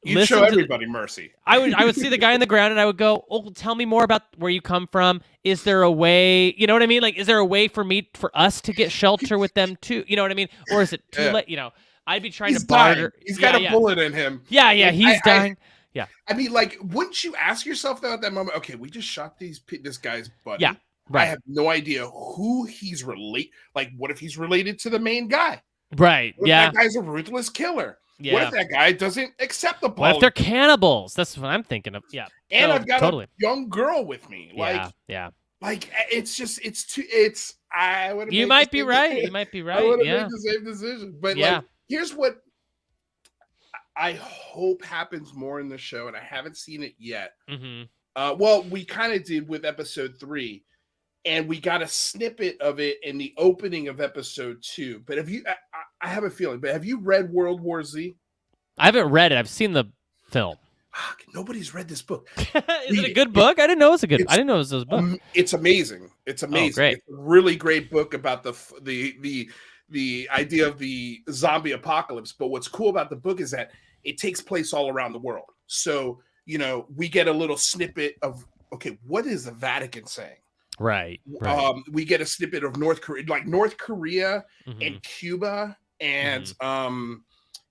You'd show everybody mercy. I would see the guy on the ground and I would go, oh, tell me more about where you come from. Is there a way, you know what I mean? Like, is there a way for us to get shelter with them too? You know what I mean? Or is it too late? You know, I'd be trying to barter. He's got a bullet in him. Yeah, like, he's dying. Yeah. I mean, like, wouldn't you ask yourself though at that moment, okay, we just shot this guy's buddy. Yeah. Right. I have no idea who he's related. Like, what if he's related to the main guy? Right. What if that guy's a ruthless killer? Yeah. What if that guy doesn't accept the apology? What if they're cannibals? That's what I'm thinking of. Yeah. And I've got a young girl with me. Like, like it's I would have. You might be right. You might be right. I would have made the same decision. But like, here's what I hope happens more in the show, and I haven't seen it yet. Mm-hmm. Well, we kind of did with episode 3. And we got a snippet of it in the opening of episode 2. But I have a feeling, but have you read World War Z? I haven't read it. I've seen the film. Nobody's read this book. Is it a good book? I didn't know it was a good. I didn't know it was a book. It's amazing. It's amazing. Oh, great. It's a really great book about the idea of the zombie apocalypse. But what's cool about the book is that it takes place all around the world. So, you know, we get a little snippet of, okay, what is the Vatican saying? Right. We get a snippet of North Korea and Cuba and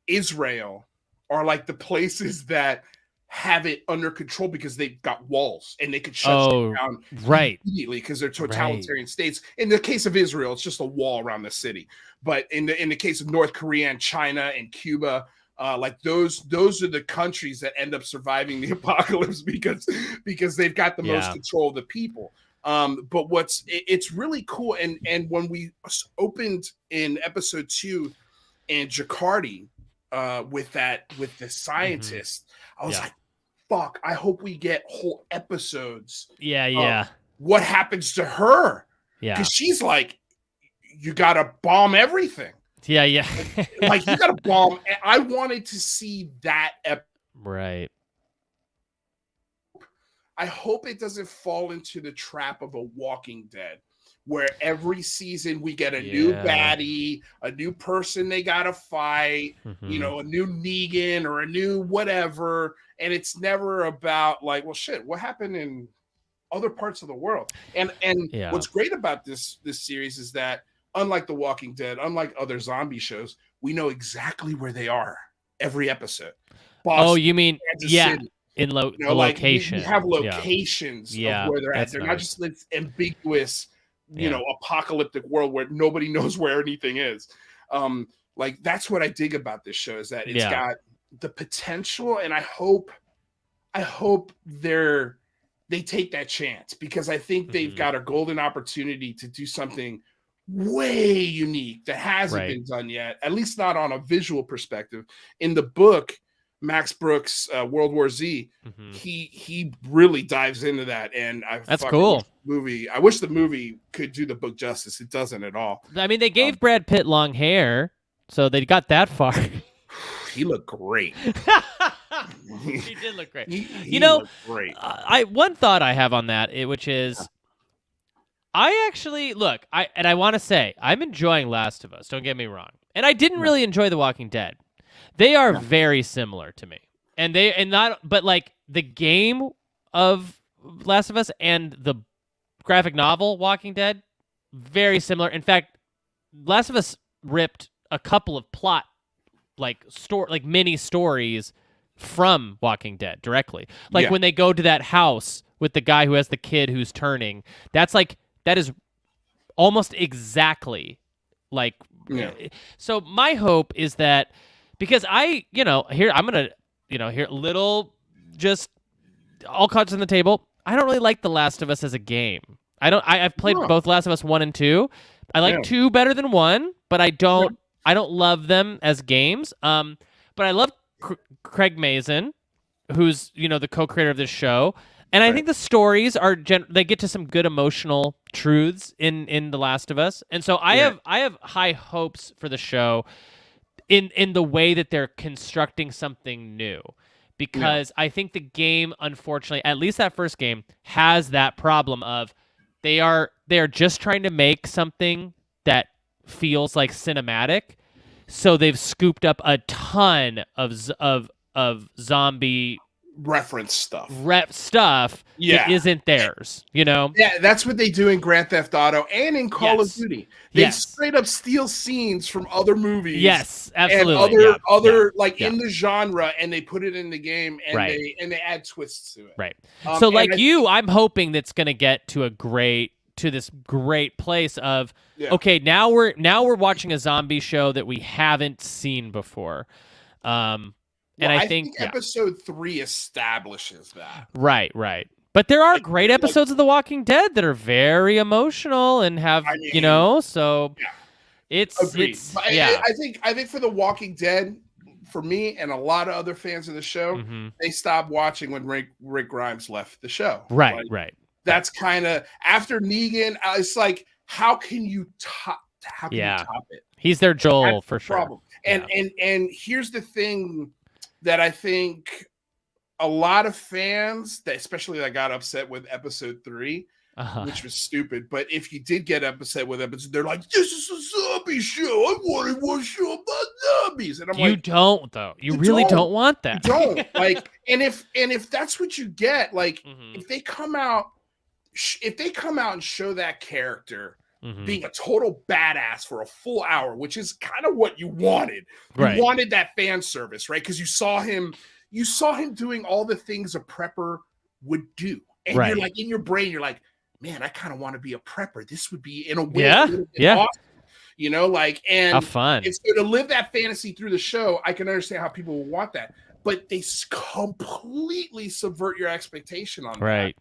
Israel are like the places that have it under control because they've got walls and they could shut shit down immediately because they're totalitarian states. In the case of Israel, it's just a wall around the city. But in the case of North Korea and China and Cuba, Like those are the countries that end up surviving the apocalypse because they've got the most control of the people. But it's really cool. And when we opened in episode 2 and Jakarta with the scientist, I was like, fuck, I hope we get whole episodes. Yeah. What happens to her? Yeah. Because she's like, you got to bomb everything. Yeah. Like you got to bomb. I wanted to see that right. I hope it doesn't fall into the trap of a Walking Dead, where every season we get a new baddie, a new person they got to fight, you know, a new Negan or a new whatever. And it's never about like, well, shit, what happened in other parts of the world? And what's great about this series is that unlike The Walking Dead, unlike other zombie shows, we know exactly where they are every episode. Boston, you mean Kansas City. In the like location. We have locations of where they're at. They're not just this ambiguous, you know, apocalyptic world where nobody knows where anything is. Like that's what I dig about this show, is that it's got the potential, and I hope they take that chance, because I think they've got a golden opportunity to do something way unique that hasn't been done yet, at least not on a visual perspective. In the book, Max Brooks' World War Z, he really dives into that, and that's cool. I wish the movie could do the book justice. It doesn't at all. I mean, they gave Brad Pitt long hair, so they got that far. He looked great. He did look great. He looked great. One thought I have on that, which is, I actually I want to say I'm enjoying Last of Us. Don't get me wrong, and I didn't really enjoy The Walking Dead. They are very similar to me, but like the game of Last of Us and the graphic novel Walking Dead, very similar. In fact, Last of Us ripped a couple of plot like mini stories from Walking Dead directly. Like when they go to that house with the guy who has the kid who's turning, that is almost exactly like. So my hope is that, because here I'm gonna, here little, just all cards on the table. I don't really like The Last of Us as a game. I've played both Last of Us 1 and 2. I like 2 better than 1, but I don't love them as games. But I love Craig Mazin, who's the co-creator of this show, and I think the stories are they get to some good emotional truths in The Last of Us, and so I have high hopes for the show. In the way that they're constructing something new, because I think the game, unfortunately, at least that first game, has that problem of they are just trying to make something that feels like cinematic, so they've scooped up a ton of zombie reference stuff that isn't theirs. That's what they do in Grand Theft Auto and in Call of Duty. They straight up steal scenes from other movies, absolutely, and other in the genre, and they put it in the game, and they add twists to it, So I'm hoping that's going to get to this great place of okay, now we're watching a zombie show that we haven't seen before. And I think episode 3 establishes that. Right. But there are great episodes of The Walking Dead that are very emotional and have, so it's agreed. I think for The Walking Dead, for me and a lot of other fans of the show, they stopped watching when Rick Grimes left the show. Right. That's kind of after Negan. It's like, how can you top it? He's their Joel for sure. Problem. And here's the thing that I think a lot of fans, that especially that got upset with episode 3, which was stupid. But if you did get upset with episode, they're like, "This is a zombie show. I wanted one show about zombies." And I'm you don't though. You really don't want that. You don't and if that's what you get, if they come out and show that character being a total badass for a full hour, which is kind of what you wanted. You wanted that fan service, right? Because you saw him doing all the things a prepper would do. And you're like, in your brain, you're like, man, I kind of want to be a prepper. This would be, in a way, awesome. like, How and fun. it's to live that fantasy through the show. I can understand how people will want that, but they completely subvert your expectation on that,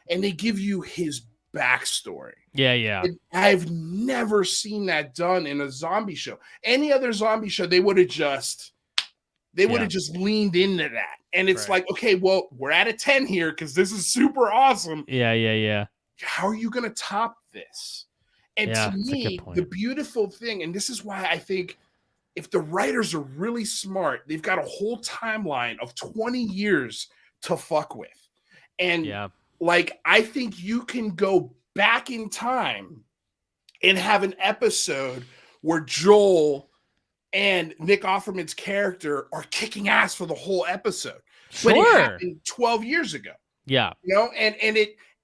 and they give you his backstory. Yeah. And I've never seen that done in a zombie show. Any other zombie show, they would have just leaned into that. And it's like, okay, well, we're at a 10 here because this is super awesome. Yeah. How are you going to top this? And to me, the beautiful thing, and this is why I think if the writers are really smart, they've got a whole timeline of 20 years to fuck with. And like, I think you can go back in time and have an episode where Joel and Nick Offerman's character are kicking ass for the whole episode. But it happened 12 years ago. Yeah.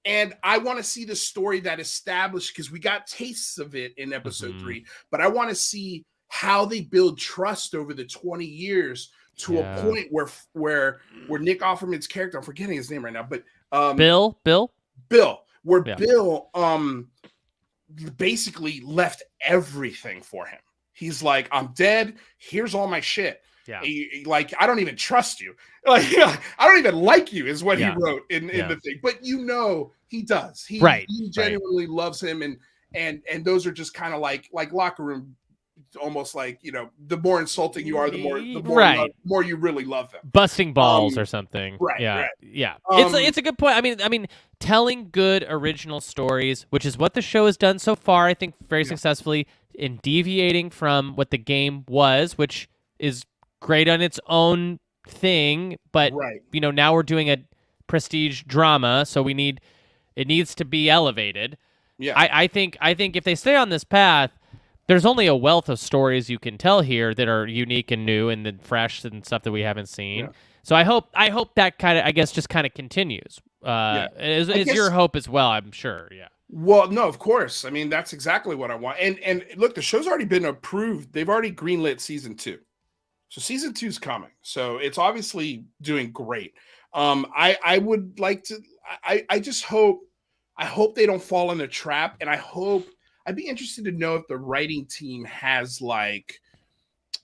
And I want to see the story that established, because we got tastes of it in episode 3, but I want to see how they build trust over the 20 years to a point where Nick Offerman's character, I'm forgetting his name right now, but Bill, Bill basically left everything for him. He's like, I'm dead. Here's all my shit. Yeah. Like, I don't even trust you. Like, I don't even like you, is what he wrote in the thing. But he does. He genuinely loves him, and those are just kind of like locker room, almost like, the more insulting you are, the more you really love them. Busting balls or something. Right. Yeah. It's a good point. I mean, telling good original stories, which is what the show has done so far, I think very successfully, in deviating from what the game was, which is great on its own thing, but now we're doing a prestige drama, so it needs to be elevated. Yeah. I think if they stay on this path, there's only a wealth of stories you can tell here that are unique and new and fresh and stuff that we haven't seen. Yeah. So I hope that just kind of continues. Is your hope as well, I'm sure. Yeah. Well, no, of course. I mean, that's exactly what I want. And look, the show's already been approved. They've already greenlit season 2. So season 2 is coming. So it's obviously doing great. I would like to, I just hope they don't fall in a trap. And I'd be interested to know if the writing team has like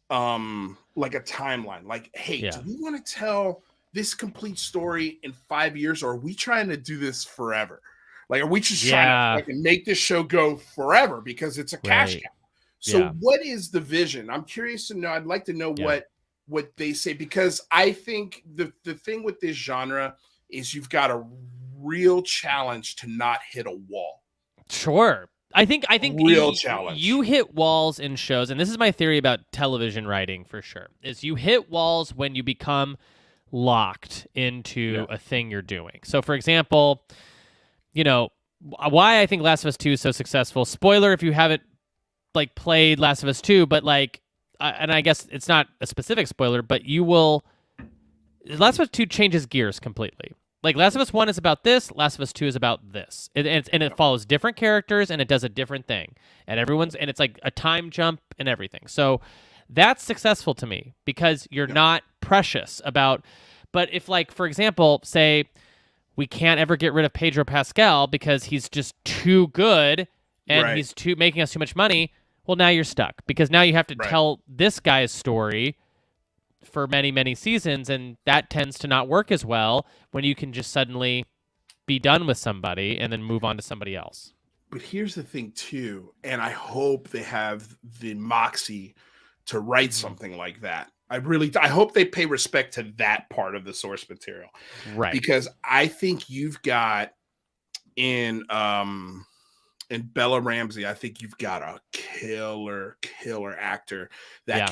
a timeline. Like, hey, do we want to tell this complete story in 5 years, or are we trying to do this forever? Like, are we just trying to make this show go forever because it's a cash cow? So what is the vision? I'm curious to know. I'd like to know what they say, because I think the thing with this genre is you've got a real challenge to not hit a wall. Sure. I think real challenge. You hit walls in shows, and this is my theory about television writing for sure, is you hit walls when you become locked into a thing you're doing. So for example, why I think Last of Us 2 is so successful. Spoiler if you haven't played Last of Us 2, but and I guess it's not a specific spoiler, but Last of Us 2 changes gears completely. Like, Last of Us 1 is about this, Last of Us 2 is about this. And it follows different characters, and it does a different thing. And it's like a time jump and everything. So that's successful to me, because you're not precious about... But if, for example, say, we can't ever get rid of Pedro Pascal because he's just too good, and he's making us too much money, well, now you're stuck, because now you have to tell this guy's story for many, many seasons, and that tends to not work as well when you can just suddenly be done with somebody and then move on to somebody else. But here's the thing too, and I hope they have the moxie to write something like that. I hope they pay respect to that part of the source material. Right. Because I think you've got in Bella Ramsey, I think you've got a killer actor that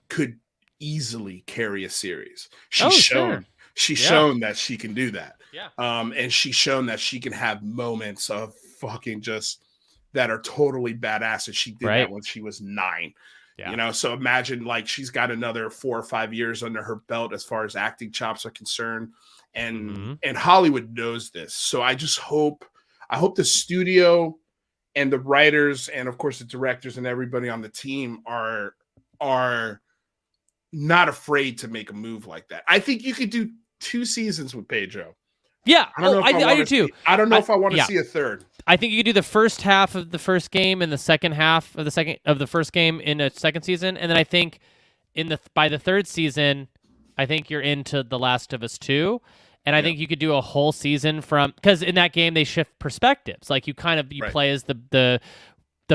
could easily carry a series. She's shown that she can do that. Yeah. And she's shown that she can have moments of fucking just that are totally badass. And she did that when she was 9. Yeah. So imagine she's got another 4 or 5 years under her belt as far as acting chops are concerned. And Hollywood knows this. So I just hope the studio and the writers and of course the directors and everybody on the team are not afraid to make a move like that. I think you could do 2 seasons with Pedro Yeah. I don't know if I do too. I don't know if I want to see a third. I think you could do the first half of the first game and the second half of the first game in a second season, and then I think by the third season, I think you're into The Last of Us 2, and I think you could do a whole season because in that game they shift perspectives. Like you play as the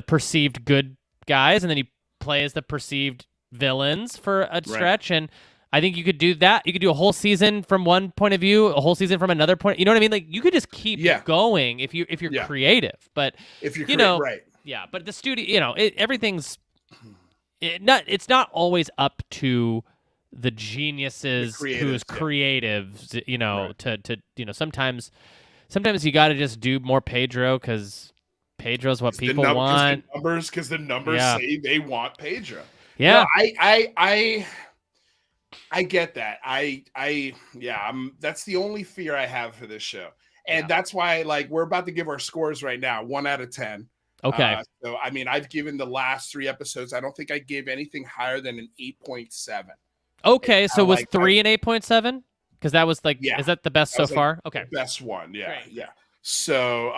perceived good guys, and then you play as the perceived villains for a stretch, and I think you could do that. You could do a whole season from one point of view, a whole season from another point. You know what I mean? Like you could just keep going if you're creative. But if you're right. Yeah. But the studio, everything's it's not always up to the geniuses who's creatives. To sometimes you got to just do more Pedro because Pedro's what people want. Because the numbers say they want Pedro. Yeah. No, I get that. That's the only fear I have for this show. And that's why, like, we're about to give our scores right now, 1 out of 10. Okay. So, I mean, I've given the last 3 episodes. I don't think I gave anything higher than an 8.7. Okay. So was 3 an 8.7? Because that was like, is that the best so far? Okay. The best one. Yeah. Great. Yeah. So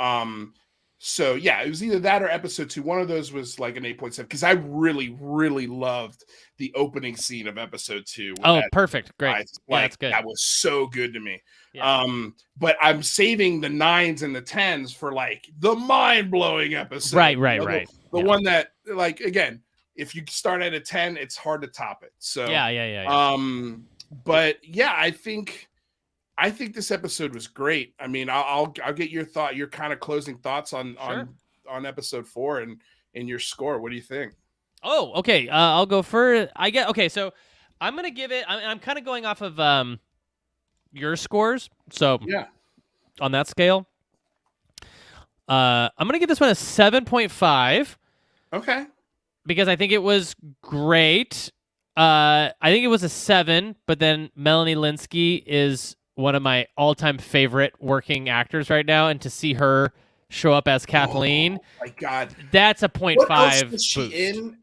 it was either that or episode 2. One of those was like an 8.7 because I really, really loved the opening scene of episode 2. Oh, perfect. Great. That's good. That was so good to me. Yeah. But I'm saving the 9s and the 10s for like the mind-blowing episode. Right. The one that, like, again, if you start at a 10, it's hard to top it. So yeah. But yeah, I think this episode was great. I mean, I'll get your kind of closing thoughts on episode 4 and your score. What do you think? Oh, okay. I'll go first. So I'm gonna give it. I'm kind of going off of your scores. So on that scale, I'm gonna give this one a 7.5. Okay. Because I think it was great. I think it was a 7, but then Melanie Lynskey is one of my all-time favorite working actors right now, and to see her show up as Kathleen, oh my God, that's a 0.5. What else is she in?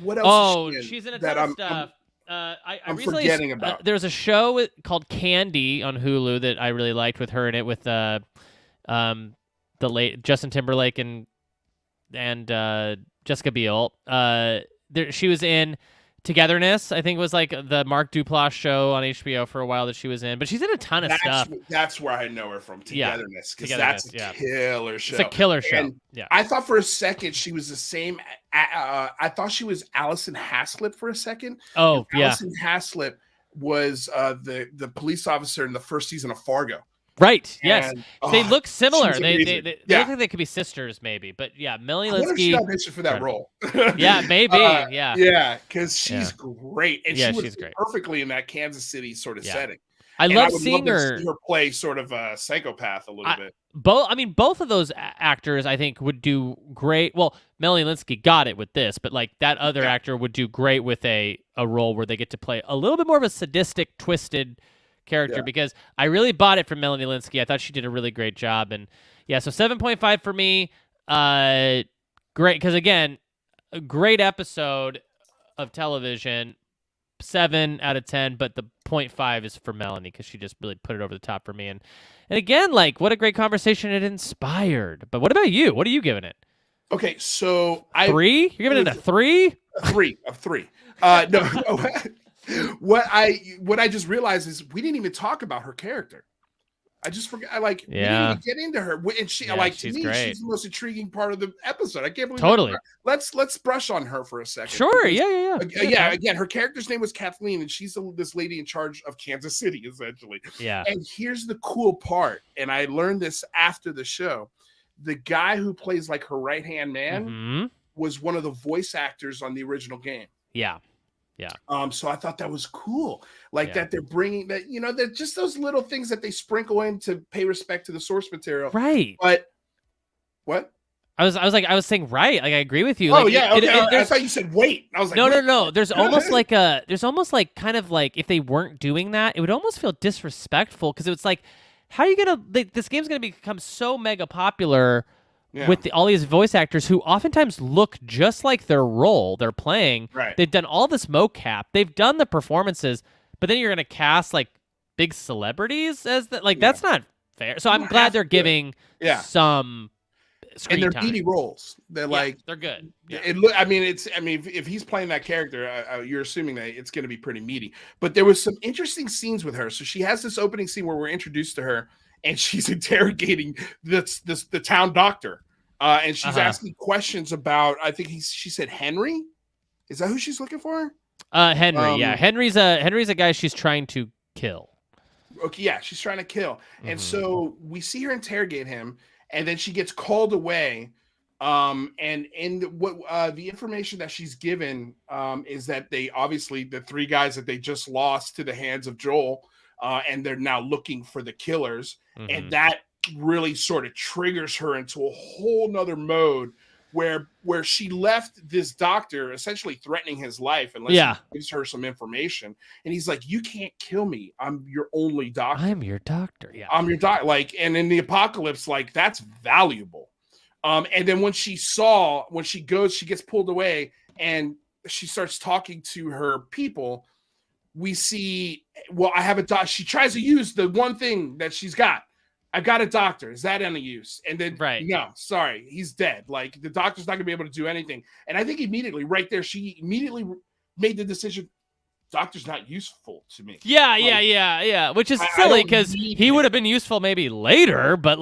What else? Is she in she's in a ton of stuff. I'm forgetting about. There's a show called Candy on Hulu that I really liked with her in it, with the late Justin Timberlake and Jessica Biel. She was in Togetherness, I think, was like the Mark Duplass show on HBO for a while that she was in, but she's in a ton of stuff. That's where I know her from, Togetherness, because that's a killer show. It's a killer show. And I thought for a second she was the same. I thought she was Allison Haslip for a second. Oh, Allison Haslip was the police officer in the first season of Fargo. Right. Yes. They look similar. They look like they could be sisters, maybe. But yeah, Melanie Lynskey. She auditioned for that role. Yeah, maybe. Yeah, because she's great, and she was she's great. perfectly in that Kansas City sort of setting. I love seeing her. See her play sort of a psychopath a little bit. Both of those actors, I think, would do great. Well, Melanie Lynskey got it with this, but like that other actor would do great with a role where they get to play a little bit more of a sadistic, twisted character, because I really bought it from Melanie Lynskey. I thought she did a really great job, and so 7.5 for me. Great, because again, a great episode of television. 7 out of 10, but the 0.5 is for Melanie because she just really put it over the top for me. And again, like, what a great conversation it inspired. But what about you? What are you giving it? Okay, so 3? You're giving it a 3? A 3 of 3. No. What I just realized is we didn't even talk about her character. I just forgot. We didn't even get into her, and she to me, great. she's the most intriguing part of the episode. I can't believe totally. Let's brush on her for a second. Sure. Because, yeah. Again, her character's name was Kathleen, and she's this lady in charge of Kansas City, essentially. Yeah. And here's the cool part, and I learned this after the show. The guy who plays like her right hand man was one of the voice actors on the original game. Yeah. So I thought that was cool, that they're bringing that, they're just those little things that they sprinkle in to pay respect to the source material. Right. But what? I was saying right. Like, I agree with you. Oh, like, yeah. Okay. I thought you said wait. I was like, no. There's almost like kind of like if they weren't doing that, it would almost feel disrespectful, because it's like, how are you gonna? This game's gonna become so mega popular. Yeah. With all these voice actors who oftentimes look just like their role they're playing. Right. They've done all this mocap. They've done the performances, but then you're going to cast like big celebrities as that. Like, that's not fair. So I'm glad they're giving Yeah. some screen and they're time. meaty roles. They're like they're good. Yeah. If he's playing that character, you're assuming that it's going to be pretty meaty. But there was some interesting scenes with her. So she has this opening scene where we're introduced to her, and she's interrogating the town doctor, and she's asking questions about. I think she said Henry. Is that who she's looking for? Henry. Yeah, Henry's a guy she's trying to kill. Okay, yeah, she's trying to kill, and so we see her interrogate him. And then she gets called away. And what the information that she's given is that they obviously the 3 guys that they just lost to the hands of Joel, and they're now looking for the killers. And that really sort of triggers her into a whole nother mode where she left this doctor essentially threatening his life unless he gives her some information. And he's like, you can't kill me. I'm your only doctor. I'm your doctor. Yeah. I'm your doctor. Like, and in the apocalypse, like that's valuable. And then when she gets pulled away and she starts talking to her people, we see, well, I have a doctor. She tries to use the one thing that she's got. I've got a doctor. Is that any use? And then, no, sorry, he's dead. Like the doctor's not gonna be able to do anything. And I think immediately right there, she immediately made the decision. Doctor's not useful to me. Yeah. Which is silly because he would have been useful maybe later, but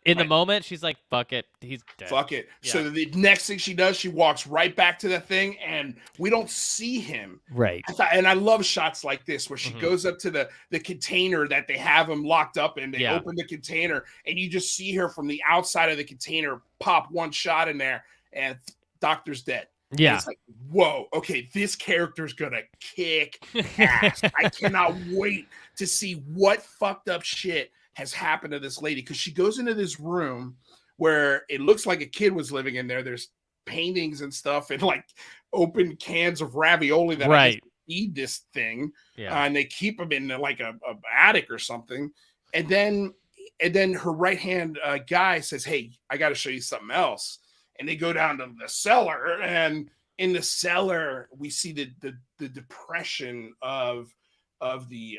in the moment, she's like, "Fuck it, he's dead." Fuck it. Yeah. So the next thing she does, she walks right back to the thing, and we don't see him. Right. And I love shots like this where she goes up to the container that they have him locked up in. They open the container, and you just see her from the outside of the container pop one shot in there, and Doctor's dead. Yeah. And it's like, whoa, okay, this character's gonna kick ass. I cannot wait to see what fucked up shit has happened to this lady, because she goes into this room where it looks like a kid was living in there. There's paintings and stuff and like open cans of ravioli that I eat this thing. Yeah. And they keep them in like a attic or something. And then her right hand guy says, "Hey, I got to show you something else." And they go down to the cellar, and in the cellar we see the depression of the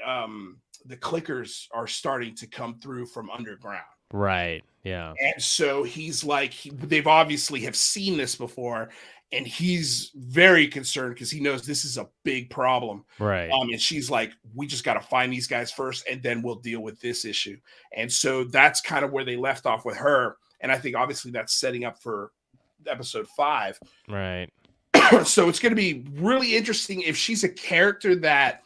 clickers are starting to come through from underground. Right. Yeah. And so he's like, they've obviously have seen this before, and he's very concerned because he knows this is a big problem. Right. And she's like, we just got to find these guys first, and then we'll deal with this issue. And so that's kind of where they left off with her. And I think obviously that's setting up for episode 5. Right. So it's going to be really interesting if she's a character that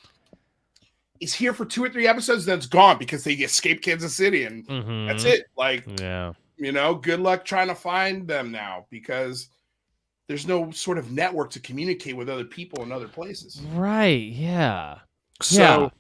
is here for 2 or 3 episodes, then it's gone because they escape Kansas City, and that's it. Like, good luck trying to find them now, because there's no sort of network to communicate with other people in other places. Right. Yeah. So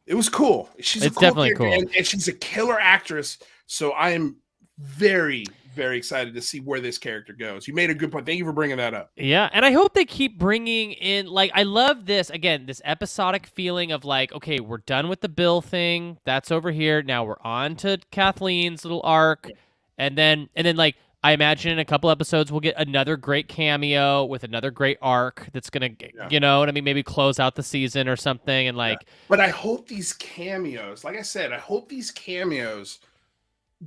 it was cool. It's definitely cool. And she's a killer actress. So I am very, very excited to see where this character goes. You made a good point. Thank you for bringing that up. Yeah, and I hope they keep bringing in, like, I love this, again, this episodic feeling of like, okay, we're done with the Bill thing. That's over here. Now we're on to Kathleen's little arc. And then like, I imagine in a couple episodes we'll get another great cameo with another great arc that's going to, you know what I mean, maybe close out the season or something. And like, but I hope these cameos, like I said, I hope these cameos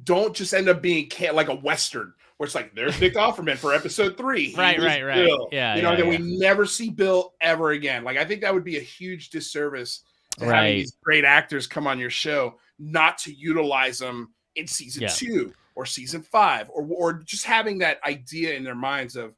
don't just end up being like a Western where it's like, there's Nick Offerman for episode 3. Right. Bill. Yeah. Then we never see Bill ever again. Like, I think that would be a huge disservice to having these great actors come on your show, not to utilize them in season 2 or season 5, or just having that idea in their minds of,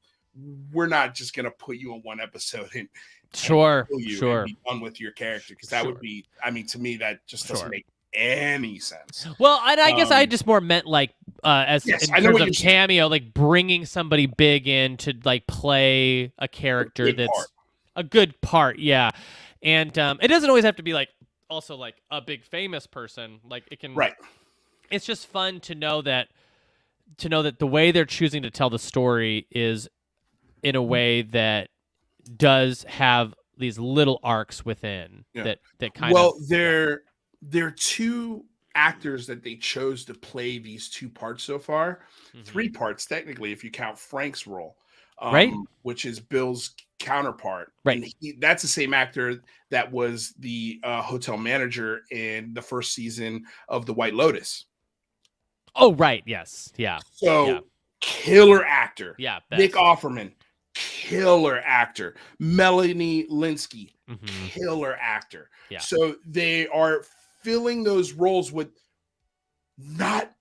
we're not just going to put you on one episode and be done with your character. Because that would be, I mean, to me, that just doesn't make any sense. Well, and I guess I just more meant like in terms of cameo, like bringing somebody big in to like play a character that's a good part. Yeah. And it doesn't always have to be like also like a big famous person. Like it can It's just fun to know that the way they're choosing to tell the story is in a way that does have these little arcs within that kind of there are 2 actors that they chose to play these 2 parts so far. 3 parts, technically, if you count Frank's role, which is Bill's counterpart. Right. And that's the same actor that was the hotel manager in the first season of The White Lotus. Oh, right. Yes. Yeah. So Yeah. killer actor. Yeah. Nick Best. Offerman, killer actor. Melanie Linsky, Hmm. killer actor. Yeah. So they are filling those roles with not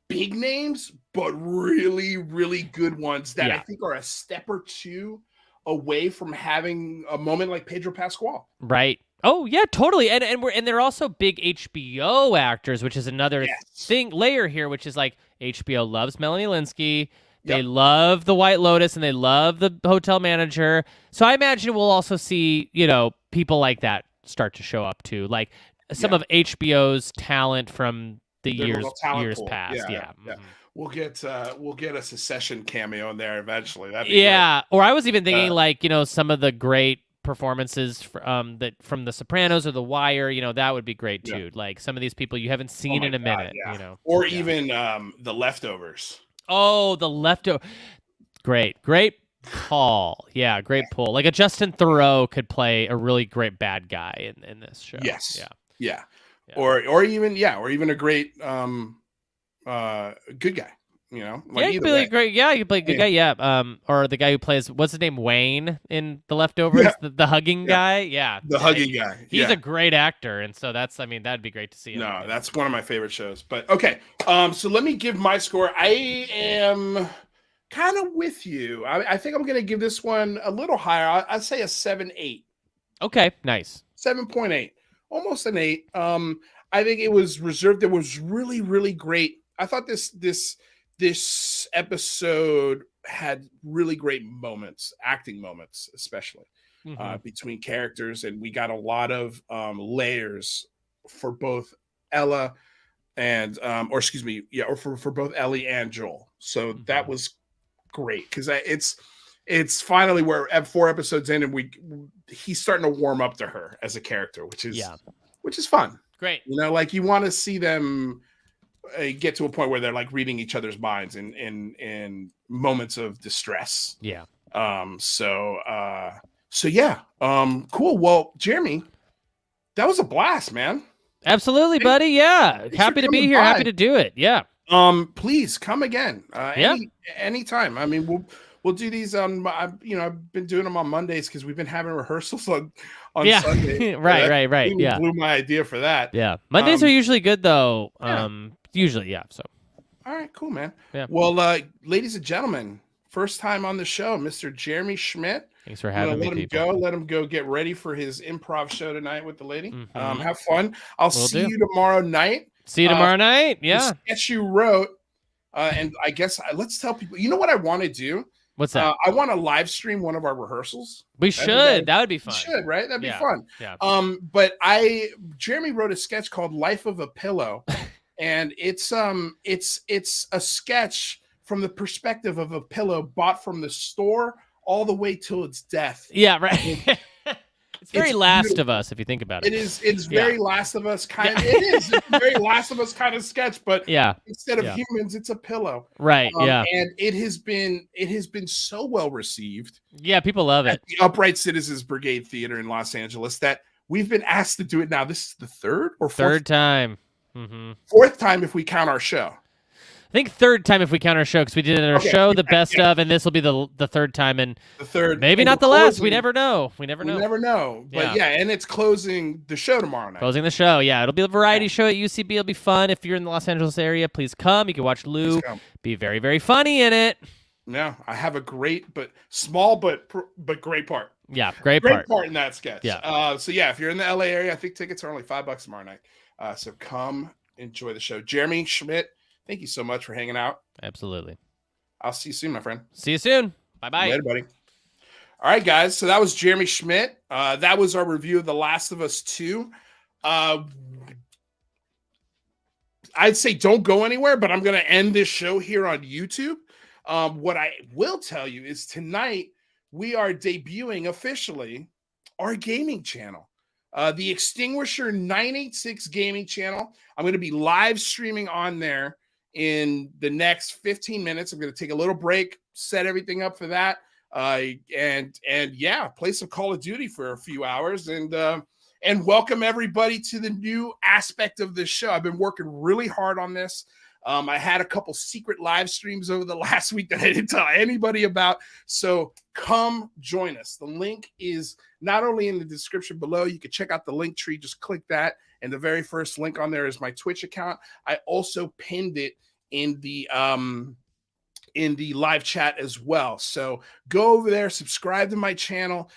big names, but really, really good ones that I Yeah. think are a step or two away from having a moment like Pedro Pascal. Right. Oh yeah, totally. And they're also big HBO actors, which is another Yes. layer here, which is like HBO loves Melanie Linsky. They Yep. love The White Lotus and they love The Hotel Manager. So I imagine we'll also see, people like that start to show up too. Like some Yeah. of HBO's talent from the Their years little talent years pool. past. Yeah. Yeah. Yeah. Mhm. We'll get a Secession cameo in there eventually. That'd be Yeah, or I was even thinking great. like some of the great performances that from The Sopranos or The Wire, that would be great Yeah. too. Like some of these people you haven't Oh seen my in a God, minute, yeah. Or Yeah. even The Leftovers. Oh, The Leftover. Great call. Yeah, great pull. Like a Justin Theroux could play a really great bad guy in this show. Yes. Yeah. Yeah. Yeah. Or even a great good guy. Yeah, you could play a great. Yeah, you could play a good guy. Yeah. Or the guy who plays what's his name, Wayne in The Leftovers, Yeah. the hugging guy. Yeah, The hugging guy. He's Yeah. a great actor, and so that'd be great to see him. No, that's one of my favorite shows. But okay, so let me give my score. I am kind of with you. I think I'm going to give this one a little higher. I'd say a 7.8. Okay, nice. 7.8, almost an 8. I think it was reserved. It was really, really great. I thought this episode had really great moments, acting moments, especially between characters, and we got a lot of layers for both Ella and or for both Ellie and Joel. So that was great because it's finally we're at 4 episodes in, and he's starting to warm up to her as a character, which is fun. Great. Like you want to see them get to a point where they're like reading each other's minds in moments of distress. Yeah. So yeah. Cool. Well, Jeremy, that was a blast, man. Absolutely, buddy. Yeah. Happy to be here. Happy to do it. Yeah. Please come again. Anytime. I mean, we'll do these on. I've been doing them on Mondays because we've been having rehearsals on Sunday. right. Yeah. Blew my idea for that. Yeah. Mondays are usually good though. Yeah. Usually, yeah. So. All right, cool, man. Yeah. Well, ladies and gentlemen, first time on the show, Mr. Jeremy Schmidt. Thanks for having me. Let him go get ready for his improv show tonight with the lady. Have fun. I'll see you tomorrow night. See you tomorrow night. Yeah. The sketch you wrote, and I guess let's tell people. You know what I want to do? What's that? I want to live stream one of our rehearsals. We should. That would be fun. We should, right? That'd be fun. Yeah. But Jeremy wrote a sketch called "Life of a Pillow," and it's a sketch from the perspective of a pillow bought from the store all the way till its death. Yeah, right. It's very Last of Us if you think about it. It's very Last of Us kind of. It is. It's a very Last of Us kind of sketch, but instead of humans, it's a pillow. Right. Yeah. And it has been so well received. Yeah, people love it. The Upright Citizens Brigade Theater in Los Angeles that we've been asked to do it now. This is the third or fourth time. Fourth time if we count our show. I think third time if we count our show because we did our show, the best of, and this will be the third time, and the third, maybe not the last. We never know. We never know. But and it's closing the show tomorrow night. Closing the show, yeah. It'll be a variety show at UCB. It'll be fun. If you're in the Los Angeles area, please come. You can watch Lou be very, very funny in it. Yeah, I have a great but small but great part. Yeah, great part in that sketch. Yeah. So if you're in the LA area, I think tickets are only $5 tomorrow night. So come enjoy the show. Jeremy Schmidt, thank you so much for hanging out. Absolutely. I'll see you soon, my friend. See you soon. Bye-bye. Later, buddy. All right, guys. So that was Jeremy Schmidt. That was our review of The Last of Us 2. I'd say don't go anywhere, but I'm going to end this show here on YouTube. What I will tell you is tonight we are debuting officially our gaming channel. The Extinguisher 986 gaming channel. I'm going to be live streaming on there in the next 15 minutes. I'm going to take a little break, set everything up for that, and play some Call of Duty for a few hours and welcome everybody to the new aspect of this show. I've been working really hard on this. I had a couple secret live streams over the last week that I didn't tell anybody about. So come join us. The link is not only in the description below. You can check out the link tree. Just click that. And the very first link on there is my Twitch account. I also pinned it in the live chat as well. So go over there, subscribe to my channel.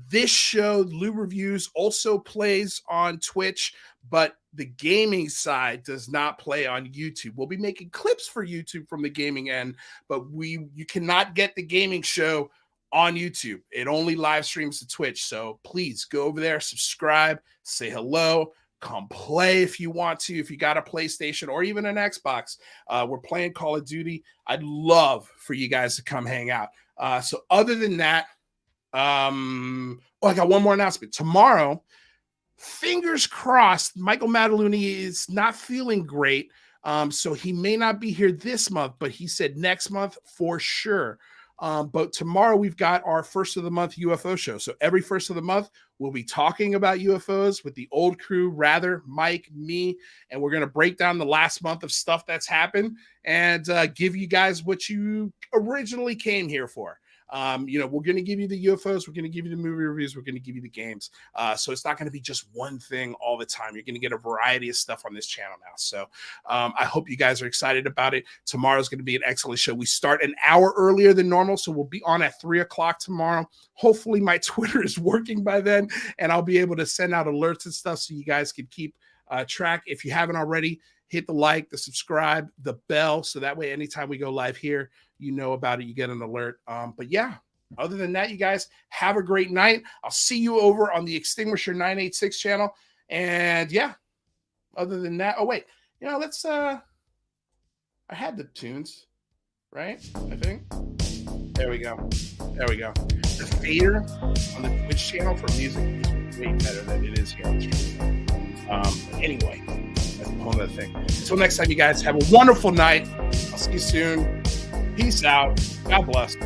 This show, Lou Reviews, also plays on Twitch, but the gaming side does not play on YouTube. We'll be making clips for YouTube from the gaming end, but you cannot get the gaming show on YouTube. It only live streams to Twitch. So please go over there, subscribe, say hello. Come play if you want to, if you got a PlayStation or even an Xbox. We're playing Call of Duty. I'd love for you guys to come hang out. So other than that, I got one more announcement. Tomorrow, fingers crossed, Michael Mataluni is not feeling great. So he may not be here this month, but he said next month for sure. But tomorrow we've got our first of the month UFO show. So every first of the month, we'll be talking about UFOs with the old crew, Rather, Mike, me, and we're going to break down the last month of stuff that's happened and give you guys what you originally came here for. We're going to give you the UFOs. We're going to give you the movie reviews. We're going to give you the games. So it's not going to be just one thing all the time. You're going to get a variety of stuff on this channel now. So I hope you guys are excited about it. Tomorrow's going to be an excellent show. We start an hour earlier than normal, so we'll be on at 3:00 tomorrow. Hopefully my Twitter is working by then, and I'll be able to send out alerts and stuff so you guys can keep track. If you haven't already, hit the like, the subscribe, the bell, so that way anytime we go live here, you know about it, you get an alert. But yeah, other than that, you guys have a great night. I'll see you over on the Extinguisher 986 channel. And yeah, other than that, let's I had the tunes, right? I think. There we go. The fader on the Twitch channel for music is way better than it is here on the stream. Anyway, that's a whole other thing. Until next time, you guys have a wonderful night. I'll see you soon. Peace out. God bless.